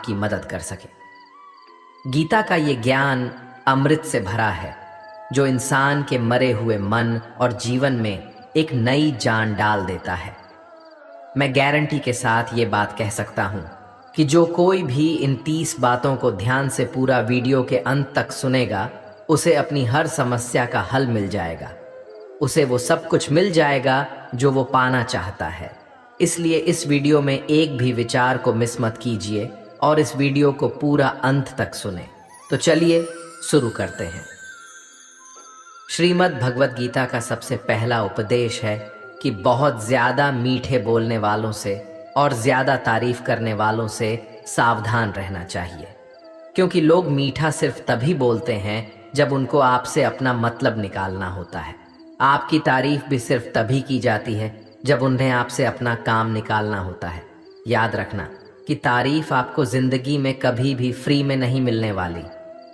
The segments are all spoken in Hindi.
आपकी मदद कर सके। गीता का ये ज्ञान अमृत से भरा है, जो इंसान के मरे हुए मन और जीवन में एक नई जान डाल देता है। मैं गारंटी के साथ ये बात कह सकता हूँ कि जो कोई भी इन 30 बातों को ध्यान से पूरा वीडियो के अंत तक सुनेगा, उसे अपनी हर समस्या का हल मिल जाएगा। उसे वो सब कुछ मिल जाएगा जो वो पाना चाहता है। इसलिए इस वीडियो में एक भी विचार को मिस मत कीजिए और इस वीडियो को पूरा अंत तक सुने। तो चलिए शुरू करते हैं। श्रीमद् भगवत गीता का सबसे पहला उपदेश है कि बहुत ज़्यादा मीठे बोलने वालों से और ज़्यादा तारीफ करने वालों से सावधान रहना चाहिए, क्योंकि लोग मीठा सिर्फ तभी बोलते हैं जब उनको आपसे अपना मतलब निकालना होता है। आपकी तारीफ भी सिर्फ तभी की जाती है जब उन्हें आपसे अपना काम निकालना होता है। याद रखना कि तारीफ आपको ज़िंदगी में कभी भी फ्री में नहीं मिलने वाली।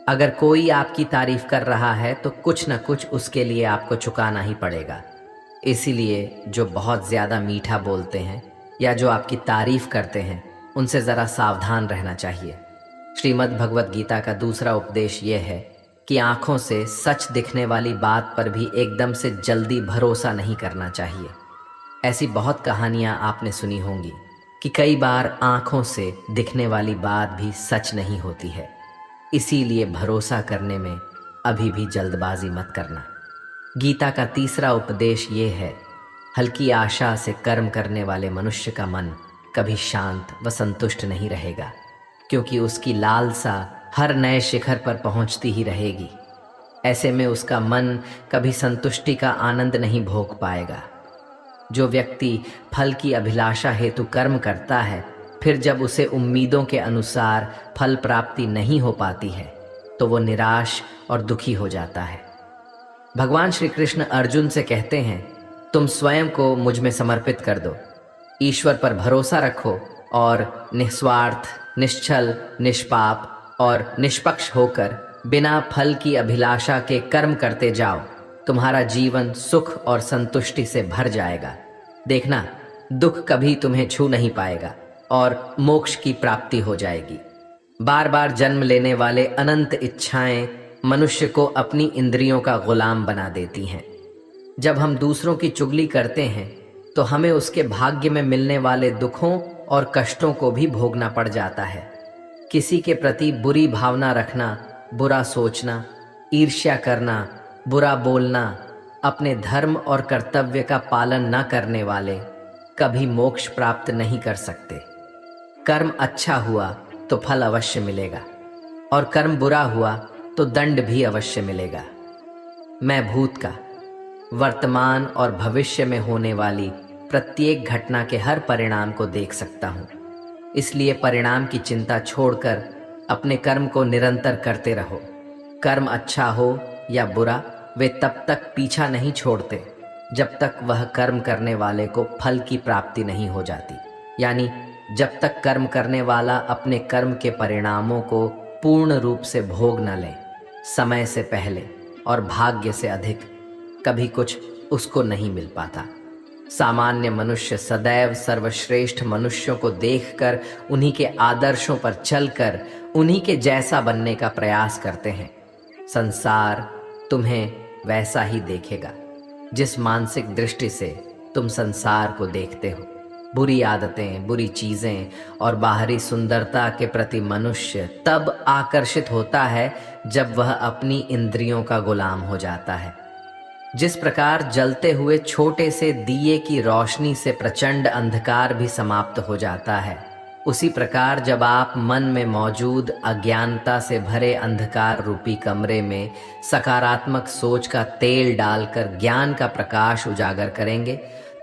अगर कोई आपकी तारीफ कर रहा है तो कुछ न कुछ उसके लिए आपको चुकाना ही पड़ेगा। इसीलिए जो बहुत ज़्यादा मीठा बोलते हैं या जो आपकी तारीफ करते हैं, उनसे ज़रा सावधान रहना चाहिए। श्रीमद् भगवत गीता का दूसरा उपदेश ये है कि आँखों से सच दिखने वाली बात पर भी एकदम से जल्दी भरोसा नहीं करना चाहिए। ऐसी बहुत कहानियाँ आपने सुनी होंगी कि कई बार आँखों से दिखने वाली बात भी सच नहीं होती है। इसीलिए भरोसा करने में अभी भी जल्दबाजी मत करना। गीता का तीसरा उपदेश ये है, हल्की आशा से कर्म करने वाले मनुष्य का मन कभी शांत व संतुष्ट नहीं रहेगा, क्योंकि उसकी लालसा हर नए शिखर पर पहुंचती ही रहेगी। ऐसे में उसका मन कभी संतुष्टि का आनंद नहीं भोग पाएगा। जो व्यक्ति फल की अभिलाषा हेतु कर्म करता है, फिर जब उसे उम्मीदों के अनुसार फल प्राप्ति नहीं हो पाती है, तो वो निराश और दुखी हो जाता है। भगवान श्री कृष्ण अर्जुन से कहते हैं, तुम स्वयं को मुझ में समर्पित कर दो, ईश्वर पर भरोसा रखो और निस्वार्थ, निश्चल, निष्पाप और निष्पक्ष होकर बिना फल की अभिलाषा के कर्म करते जाओ। तुम्हारा जीवन सुख और संतुष्टि से भर जाएगा। देखना, दुख कभी तुम्हें छू नहीं पाएगा और मोक्ष की प्राप्ति हो जाएगी। बार बार जन्म लेने वाले अनंत इच्छाएं मनुष्य को अपनी इंद्रियों का गुलाम बना देती हैं। जब हम दूसरों की चुगली करते हैं तो हमें उसके भाग्य में मिलने वाले दुखों और कष्टों को भी भोगना पड़ जाता है। किसी के प्रति बुरी भावना रखना, बुरा सोचना, ईर्ष्या करना, बुरा बोलना, अपने धर्म और कर्तव्य का पालन न करने वाले कभी मोक्ष प्राप्त नहीं कर सकते। कर्म अच्छा हुआ तो फल अवश्य मिलेगा और कर्म बुरा हुआ तो दंड भी अवश्य मिलेगा। मैं भूत का, वर्तमान और भविष्य में होने वाली प्रत्येक घटना के हर परिणाम को देख सकता हूँ। इसलिए परिणाम की चिंता छोड़कर अपने कर्म को निरंतर करते रहो। कर्म अच्छा हो या बुरा, वे तब तक पीछा नहीं छोड़ते जब तक वह कर्म करने वाले को फल की प्राप्ति नहीं हो जाती। यानी जब तक कर्म करने वाला अपने कर्म के परिणामों को पूर्ण रूप से भोग न ले, समय से पहले और भाग्य से अधिक कभी कुछ उसको नहीं मिल पाता। सामान्य मनुष्य सदैव सर्वश्रेष्ठ मनुष्यों को देखकर, उन्हीं के आदर्शों पर चलकर उन्हीं के जैसा बनने का प्रयास करते हैं। संसार तुम्हें वैसा ही देखेगा जिस मानसिक दृष्टि से तुम संसार को देखते हो। बुरी आदतें, बुरी चीज़ें और बाहरी सुंदरता के प्रति मनुष्य तब आकर्षित होता है जब वह अपनी इंद्रियों का गुलाम हो जाता है। जिस प्रकार जलते हुए छोटे से दिए की रोशनी से प्रचंड अंधकार भी समाप्त हो जाता है, उसी प्रकार जब आप मन में मौजूद अज्ञानता से भरे अंधकार रूपी कमरे में सकारात्मक सोच का तेल डालकर ज्ञान का प्रकाश उजागर करेंगे,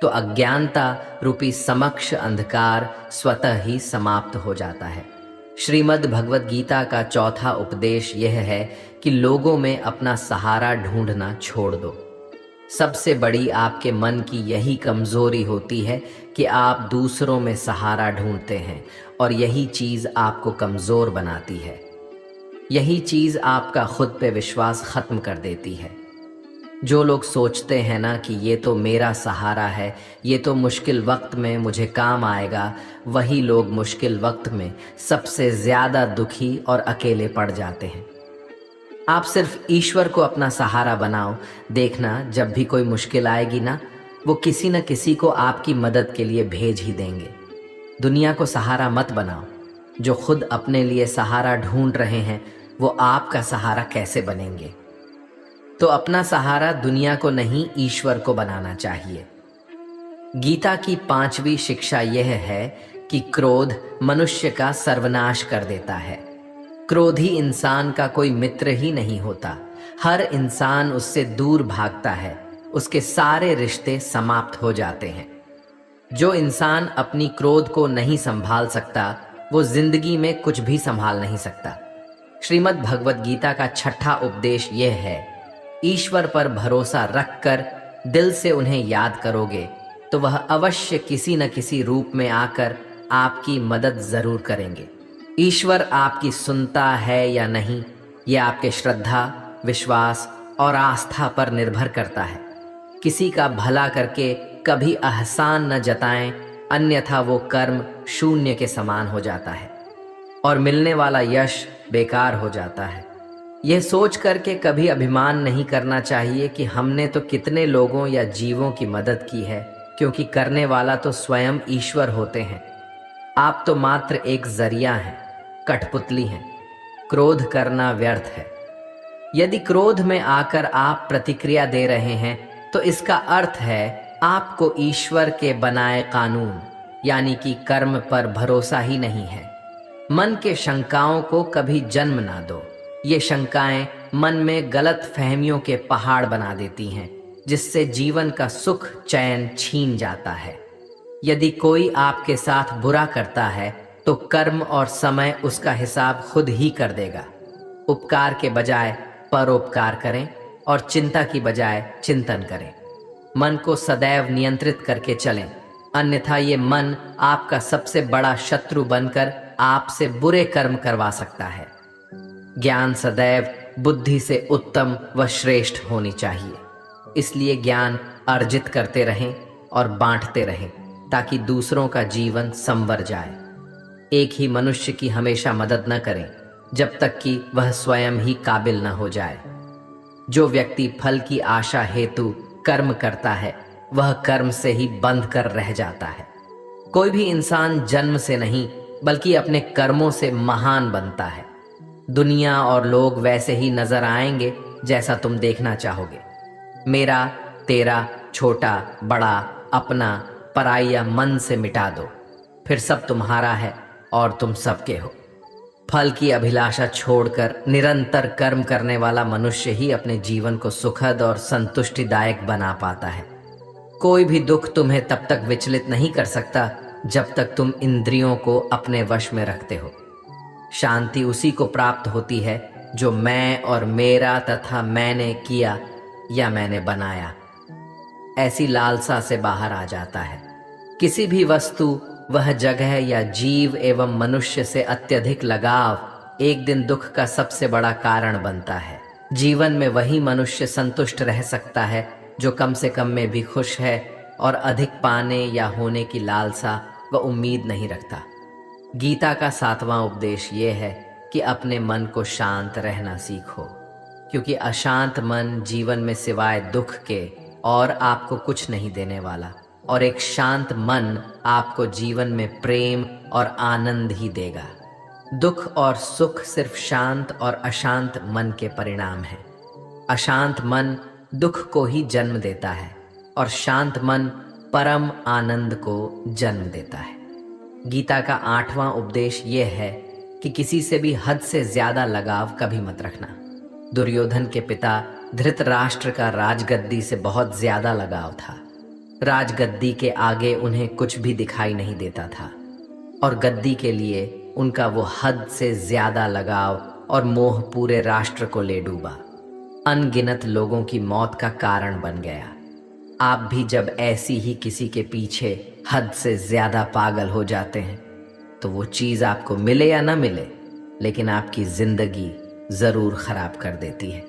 तो अज्ञानता रूपी समक्ष अंधकार स्वतः ही समाप्त हो जाता है। श्रीमद् भगवत गीता का चौथा उपदेश यह है कि लोगों में अपना सहारा ढूंढना छोड़ दो। सबसे बड़ी आपके मन की यही कमजोरी होती है कि आप दूसरों में सहारा ढूंढते हैं और यही चीज़ आपको कमज़ोर बनाती है। यही चीज़ आपका खुद पे विश्वास खत्म कर देती है। जो लोग सोचते हैं ना कि ये तो मेरा सहारा है, ये तो मुश्किल वक्त में मुझे काम आएगा, वही लोग मुश्किल वक्त में सबसे ज़्यादा दुखी और अकेले पड़ जाते हैं। आप सिर्फ ईश्वर को अपना सहारा बनाओ, देखना जब भी कोई मुश्किल आएगी ना, वो किसी न किसी को आपकी मदद के लिए भेज ही देंगे। दुनिया को सहारा मत बनाओ। जो खुद अपने लिए सहारा ढूंढ रहे हैं, वो आपका सहारा कैसे बनेंगे? तो अपना सहारा दुनिया को नहीं, ईश्वर को बनाना चाहिए। गीता की 5वीं शिक्षा यह है कि क्रोध मनुष्य का सर्वनाश कर देता है। क्रोधी इंसान का कोई मित्र ही नहीं होता। हर इंसान उससे दूर भागता है, उसके सारे रिश्ते समाप्त हो जाते हैं। जो इंसान अपनी क्रोध को नहीं संभाल सकता, वो जिंदगी में कुछ भी संभाल नहीं सकता। श्रीमद् भगवत गीता का 6ठा उपदेश यह है, ईश्वर पर भरोसा रखकर दिल से उन्हें याद करोगे तो वह अवश्य किसी न किसी रूप में आकर आपकी मदद जरूर करेंगे। ईश्वर आपकी सुनता है या नहीं, यह आपके श्रद्धा, विश्वास और आस्था पर निर्भर करता है। किसी का भला करके कभी एहसान न जताएं, अन्यथा वो कर्म शून्य के समान हो जाता है और मिलने वाला यश बेकार हो जाता है। यह सोच करके कभी अभिमान नहीं करना चाहिए कि हमने तो कितने लोगों या जीवों की मदद की है, क्योंकि करने वाला तो स्वयं ईश्वर होते हैं। आप तो मात्र एक जरिया हैं, कठपुतली हैं। क्रोध करना व्यर्थ है। यदि क्रोध में आकर आप प्रतिक्रिया दे रहे हैं तो इसका अर्थ है आपको ईश्वर के बनाए कानून यानी कि कर्म पर भरोसा ही नहीं है। मन के शंकाओं को कभी जन्म ना दो। ये शंकाएं मन में गलत फहमियों के पहाड़ बना देती हैं, जिससे जीवन का सुख चैन छीन जाता है। यदि कोई आपके साथ बुरा करता है तो कर्म और समय उसका हिसाब खुद ही कर देगा। उपकार के बजाय परोपकार करें और चिंता की बजाय चिंतन करें। मन को सदैव नियंत्रित करके चलें, अन्यथा ये मन आपका सबसे बड़ा शत्रु बनकर आपसे बुरे कर्म करवा सकता है। ज्ञान सदैव बुद्धि से उत्तम व श्रेष्ठ होनी चाहिए। इसलिए ज्ञान अर्जित करते रहें और बांटते रहें, ताकि दूसरों का जीवन संवर जाए। एक ही मनुष्य की हमेशा मदद न करें जब तक कि वह स्वयं ही काबिल न हो जाए। जो व्यक्ति फल की आशा हेतु कर्म करता है, वह कर्म से ही बंध कर रह जाता है। कोई भी इंसान जन्म से नहीं बल्कि अपने कर्मों से महान बनता है। दुनिया और लोग वैसे ही नजर आएंगे जैसा तुम देखना चाहोगे। मेरा, तेरा, छोटा, बड़ा, अपना, पराया मन से मिटा दो, फिर सब तुम्हारा है और तुम सबके हो। फल की अभिलाषा छोड़कर निरंतर कर्म करने वाला मनुष्य ही अपने जीवन को सुखद और संतुष्टिदायक बना पाता है। कोई भी दुख तुम्हें तब तक विचलित नहीं कर सकता जब तक तुम इंद्रियों को अपने वश में रखते हो। शांति उसी को प्राप्त होती है जो मैं और मेरा तथा मैंने किया या मैंने बनाया, ऐसी लालसा से बाहर आ जाता है। किसी भी वस्तु, वह जगह या जीव एवं मनुष्य से अत्यधिक लगाव एक दिन दुख का सबसे बड़ा कारण बनता है। जीवन में वही मनुष्य संतुष्ट रह सकता है जो कम से कम में भी खुश है और अधिक पाने या होने की लालसा व उम्मीद नहीं रखता। गीता का 7वां उपदेश ये है कि अपने मन को शांत रहना सीखो, क्योंकि अशांत मन जीवन में सिवाय दुख के और आपको कुछ नहीं देने वाला, और एक शांत मन आपको जीवन में प्रेम और आनंद ही देगा। दुख और सुख सिर्फ शांत और अशांत मन के परिणाम हैं। अशांत मन दुख को ही जन्म देता है और शांत मन परम आनंद को जन्म देता है। गीता का 8वां उपदेश यह है कि किसी से भी हद से ज्यादा लगाव कभी मत रखना। दुर्योधन के पिता धृतराष्ट्र का राजगद्दी से बहुत ज्यादा लगाव था। राजगद्दी के आगे उन्हें कुछ भी दिखाई नहीं देता था और गद्दी के लिए उनका वो हद से ज्यादा लगाव और मोह पूरे राष्ट्र को ले डूबा, अनगिनत लोगों की मौत का कारण बन गया। आप भी जब ऐसी ही किसी के पीछे हद से ज्यादा पागल हो जाते हैं तो वो चीज आपको मिले या ना मिले, लेकिन आपकी जिंदगी जरूर खराब कर देती है।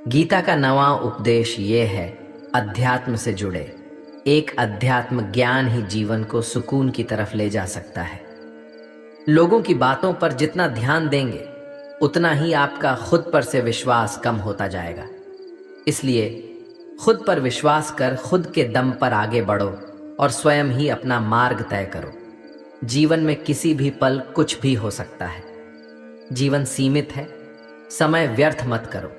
गीता का नवा उपदेश ये है, अध्यात्म से जुड़े। एक अध्यात्म ज्ञान ही जीवन को सुकून की तरफ ले जा सकता है। लोगों की बातों पर जितना ध्यान देंगे उतना ही आपका खुद पर से विश्वास कम होता जाएगा। इसलिए खुद पर विश्वास कर खुद के दम पर आगे बढ़ो और स्वयं ही अपना मार्ग तय करो। जीवन में किसी भी पल कुछ भी हो सकता है। जीवन सीमित है, समय व्यर्थ मत करो।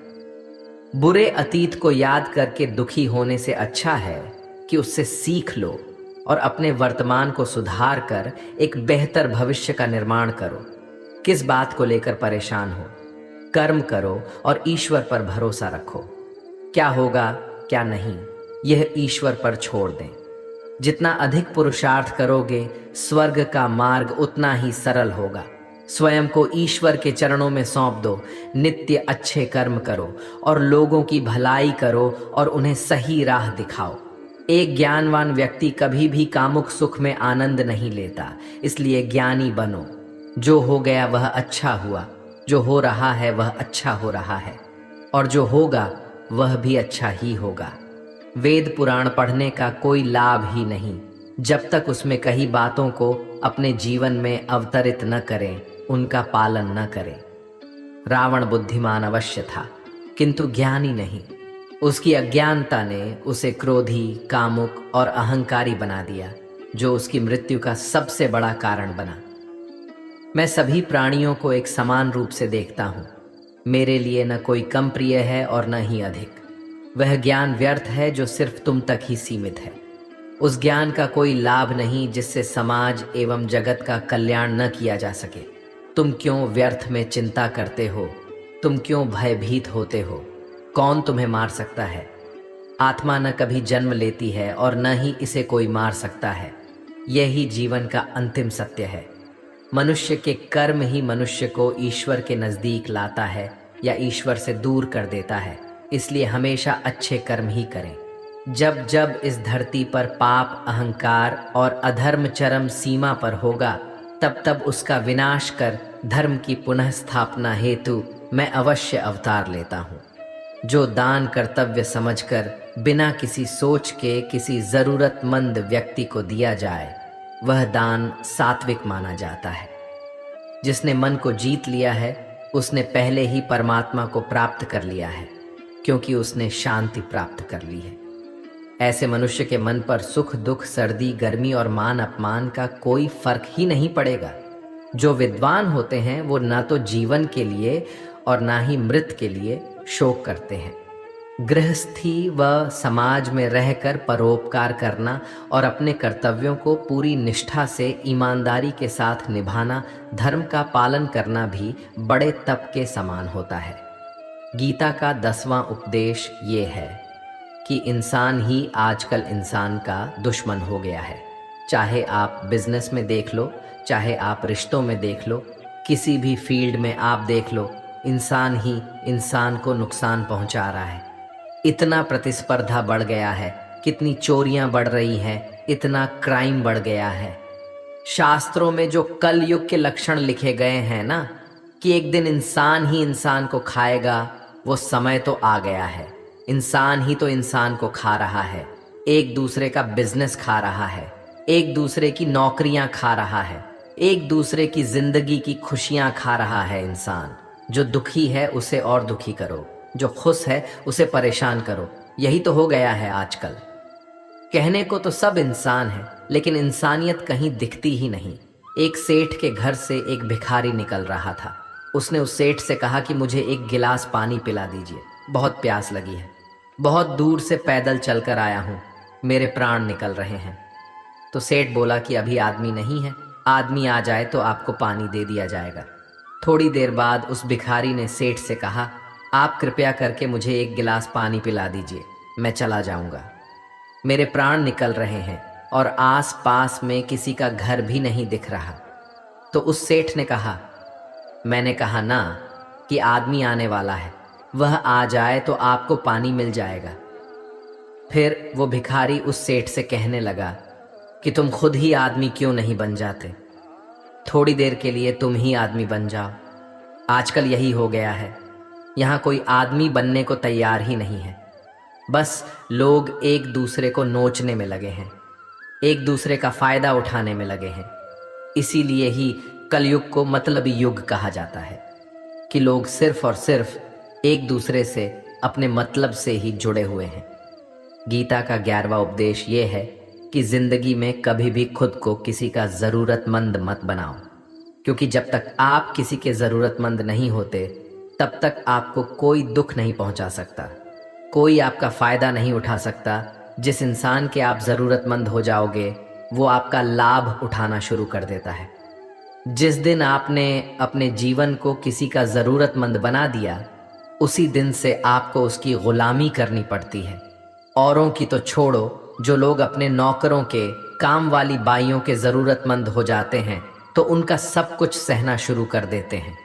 बुरे अतीत को याद करके दुखी होने से अच्छा है कि उससे सीख लो और अपने वर्तमान को सुधार कर एक बेहतर भविष्य का निर्माण करो। किस बात को लेकर परेशान हो? कर्म करो और ईश्वर पर भरोसा रखो। क्या होगा क्या नहीं, यह ईश्वर पर छोड़ दें। जितना अधिक पुरुषार्थ करोगे, स्वर्ग का मार्ग उतना ही सरल होगा। स्वयं को ईश्वर के चरणों में सौंप दो। नित्य अच्छे कर्म करो और लोगों की भलाई करो और उन्हें सही राह दिखाओ। एक ज्ञानवान व्यक्ति कभी भी कामुक सुख में आनंद नहीं लेता, इसलिए ज्ञानी बनो। जो हो गया वह अच्छा हुआ, जो हो रहा है वह अच्छा हो रहा है, और जो होगा वह भी अच्छा ही होगा। वेद पुराण पढ़ने का कोई लाभ ही नहीं जब तक उसमें कही बातों को अपने जीवन में अवतरित न करें, उनका पालन न करें। रावण बुद्धिमान अवश्य था, किंतु ज्ञानी नहीं। उसकी अज्ञानता ने उसे क्रोधी, कामुक और अहंकारी बना दिया, जो उसकी मृत्यु का सबसे बड़ा कारण बना। मैं सभी प्राणियों को एक समान रूप से देखता हूँ। मेरे लिए न कोई कम प्रिय है और न ही अधिक। वह ज्ञान व्यर्थ है जो सिर्फ तुम तक ही सीमित है। उस ज्ञान का कोई लाभ नहीं जिससे समाज एवं जगत का कल्याण न किया जा सके। तुम क्यों व्यर्थ में चिंता करते हो? तुम क्यों भयभीत होते हो? कौन तुम्हें मार सकता है? आत्मा न कभी जन्म लेती है और न ही इसे कोई मार सकता है। यही जीवन का अंतिम सत्य है। मनुष्य के कर्म ही मनुष्य को ईश्वर के नज़दीक लाता है या ईश्वर से दूर कर देता है। इसलिए हमेशा अच्छे कर्म ही करें। जब जब इस धरती पर पाप, अहंकार और अधर्म चरम सीमा पर होगा, तब तब उसका विनाश कर धर्म की पुनः स्थापना हेतु मैं अवश्य अवतार लेता हूँ। जो दान कर्तव्य समझकर बिना किसी सोच के किसी ज़रूरतमंद व्यक्ति को दिया जाए, वह दान सात्विक माना जाता है। जिसने मन को जीत लिया है, उसने पहले ही परमात्मा को प्राप्त कर लिया है, क्योंकि उसने शांति प्राप्त कर ली है। ऐसे मनुष्य के मन पर सुख दुख, सर्दी गर्मी और मान अपमान का कोई फर्क ही नहीं पड़ेगा। जो विद्वान होते हैं वो ना तो जीवन के लिए और ना ही मृत के लिए शोक करते हैं। गृहस्थी व समाज में रहकर परोपकार करना और अपने कर्तव्यों को पूरी निष्ठा से ईमानदारी के साथ निभाना, धर्म का पालन करना भी बड़े तप के समान होता है। गीता का 10वां उपदेश ये है कि इंसान ही आजकल इंसान का दुश्मन हो गया है। चाहे आप बिजनेस में देख लो, चाहे आप रिश्तों में देख लो, किसी भी फील्ड में आप देख लो, इंसान ही इंसान को नुकसान पहुंचा रहा है। इतना प्रतिस्पर्धा बढ़ गया है, कितनी चोरियां बढ़ रही हैं, इतना क्राइम बढ़ गया है। शास्त्रों में जो कल युग के लक्षण लिखे गए हैं ना, कि एक दिन इंसान ही इंसान को खाएगा, वो समय तो आ गया है। इंसान ही तो इंसान को खा रहा है, एक दूसरे का बिजनेस खा रहा है, एक दूसरे की नौकरियां खा रहा है, एक दूसरे की जिंदगी की खुशियां खा रहा है। इंसान जो दुखी है उसे और दुखी करो, जो खुश है उसे परेशान करो। यही तो हो गया है आजकल। कहने को तो सब इंसान है, लेकिन इंसानियत कहीं दिखती ही नहीं। एक सेठ के घर से एक भिखारी निकल रहा था। उसने उस सेठ से कहा कि मुझे एक गिलास पानी पिला दीजिए, बहुत प्यास लगी है। बहुत दूर से पैदल चलकर आया हूँ, मेरे प्राण निकल रहे हैं। तो सेठ बोला कि अभी आदमी नहीं है, आदमी आ जाए तो आपको पानी दे दिया जाएगा। थोड़ी देर बाद उस भिखारी ने सेठ से कहा, आप कृपया करके मुझे एक गिलास पानी पिला दीजिए, मैं चला जाऊंगा। मेरे प्राण निकल रहे हैं और आस पास में किसी का घर भी नहीं दिख रहा। तो उस सेठ ने कहा, मैंने कहा ना कि आदमी आने वाला है, वह आ जाए तो आपको पानी मिल जाएगा। फिर वो भिखारी उस सेठ से कहने लगा कि तुम खुद ही आदमी क्यों नहीं बन जाते? थोड़ी देर के लिए तुम ही आदमी बन जाओ। आजकल यही हो गया है। यहाँ कोई आदमी बनने को तैयार ही नहीं है। बस लोग एक दूसरे को नोचने में लगे हैं, एक दूसरे का फायदा उठाने में लगे हैं। इसीलिए ही कलयुग को मतलबी युग कहा जाता है कि लोग सिर्फ और सिर्फ एक दूसरे से अपने मतलब से ही जुड़े हुए हैं। गीता का 11वां उपदेश ये है कि जिंदगी में कभी भी खुद को किसी का ज़रूरतमंद मत बनाओ, क्योंकि जब तक आप किसी के ज़रूरतमंद नहीं होते तब तक आपको कोई दुख नहीं पहुंचा सकता, कोई आपका फ़ायदा नहीं उठा सकता। जिस इंसान के आप ज़रूरतमंद हो जाओगे वो आपका लाभ उठाना शुरू कर देता है। जिस दिन आपने अपने जीवन को किसी का ज़रूरतमंद बना दिया, उसी दिन से आपको उसकी ग़ुलामी करनी पड़ती है। औरों की तो छोड़ो, जो लोग अपने नौकरों के, काम वाली बाइयों के ज़रूरतमंद हो जाते हैं तो उनका सब कुछ सहना शुरू कर देते हैं,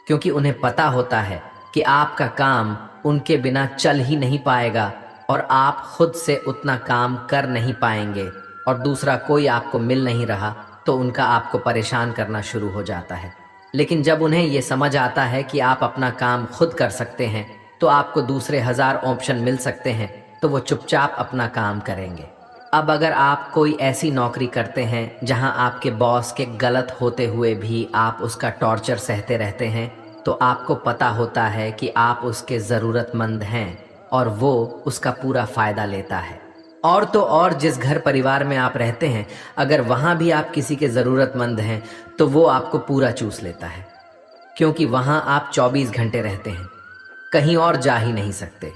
क्योंकि उन्हें पता होता है कि आपका काम उनके बिना चल ही नहीं पाएगा और आप खुद से उतना काम कर नहीं पाएंगे, और दूसरा कोई आपको मिल नहीं रहा तो उनका आपको परेशान करना शुरू हो जाता है। लेकिन जब उन्हें ये समझ आता है कि आप अपना काम खुद कर सकते हैं तो आपको दूसरे 1000 ऑप्शन मिल सकते हैं, तो वो चुपचाप अपना काम करेंगे। अब अगर आप कोई ऐसी नौकरी करते हैं जहां आपके बॉस के गलत होते हुए भी आप उसका टॉर्चर सहते रहते हैं, तो आपको पता होता है कि आप उसके ज़रूरतमंद हैं और वो उसका पूरा फ़ायदा लेता है। और तो और जिस घर परिवार में आप रहते हैं, अगर वहाँ भी आप किसी के ज़रूरतमंद हैं तो वो आपको पूरा चूस लेता है, क्योंकि वहाँ आप 24 घंटे रहते हैं, कहीं और जा ही नहीं सकते।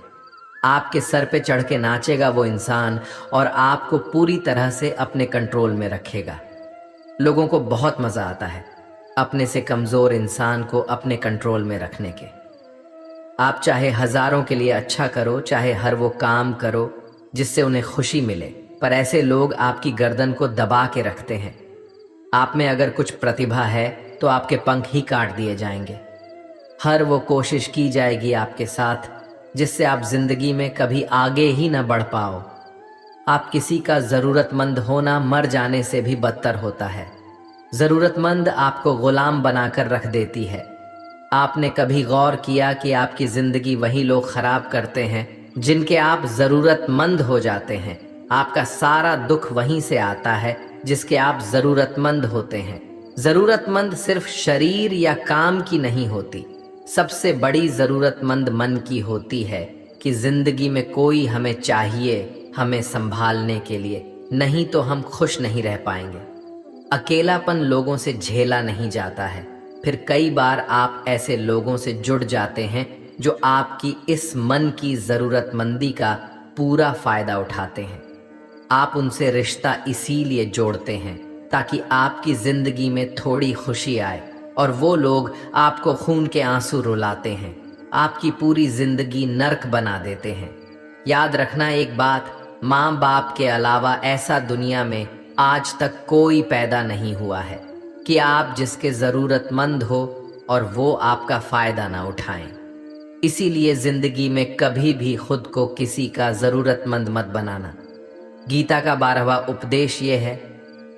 आपके सर पे चढ़ के नाचेगा वो इंसान और आपको पूरी तरह से अपने कंट्रोल में रखेगा। लोगों को बहुत मज़ा आता है अपने से कमज़ोर इंसान को अपने कंट्रोल में रखने के। आप चाहे हज़ारों के लिए अच्छा करो, चाहे हर वो काम करो जिससे उन्हें खुशी मिले, पर ऐसे लोग आपकी गर्दन को दबा के रखते हैं। आप में अगर कुछ प्रतिभा है तो आपके पंख ही काट दिए जाएंगे। हर वो कोशिश की जाएगी आपके साथ जिससे आप जिंदगी में कभी आगे ही न बढ़ पाओ। आप किसी का ज़रूरतमंद होना मर जाने से भी बदतर होता है। ज़रूरतमंद आपको ग़ुलाम बनाकर रख देती है। आपने कभी गौर किया कि आपकी ज़िंदगी वही लोग ख़राब करते हैं जिनके आप ज़रूरतमंद हो जाते हैं। आपका सारा दुख वहीं से आता है जिसके आप ज़रूरतमंद होते हैं। ज़रूरतमंद सिर्फ शरीर या काम की नहीं होती, सबसे बड़ी ज़रूरतमंद मन की होती है कि ज़िंदगी में कोई हमें चाहिए, हमें संभालने के लिए, नहीं तो हम खुश नहीं रह पाएंगे। अकेलापन लोगों से झेला नहीं जाता है। फिर कई बार आप ऐसे लोगों से जुड़ जाते हैं जो आपकी इस मन की ज़रूरतमंदी का पूरा फ़ायदा उठाते हैं। आप उनसे रिश्ता इसीलिए जोड़ते हैं ताकि आपकी ज़िंदगी में थोड़ी खुशी आए, और वो लोग आपको खून के आंसू रुलाते हैं, आपकी पूरी ज़िंदगी नर्क बना देते हैं। याद रखना एक बात, माँ बाप के अलावा ऐसा दुनिया में आज तक कोई पैदा नहीं हुआ है कि आप जिसके ज़रूरतमंद हो और वो आपका फ़ायदा ना उठाएं। इसीलिए ज़िंदगी में कभी भी खुद को किसी का ज़रूरतमंद मत बनाना। गीता का 12वां उपदेश ये है,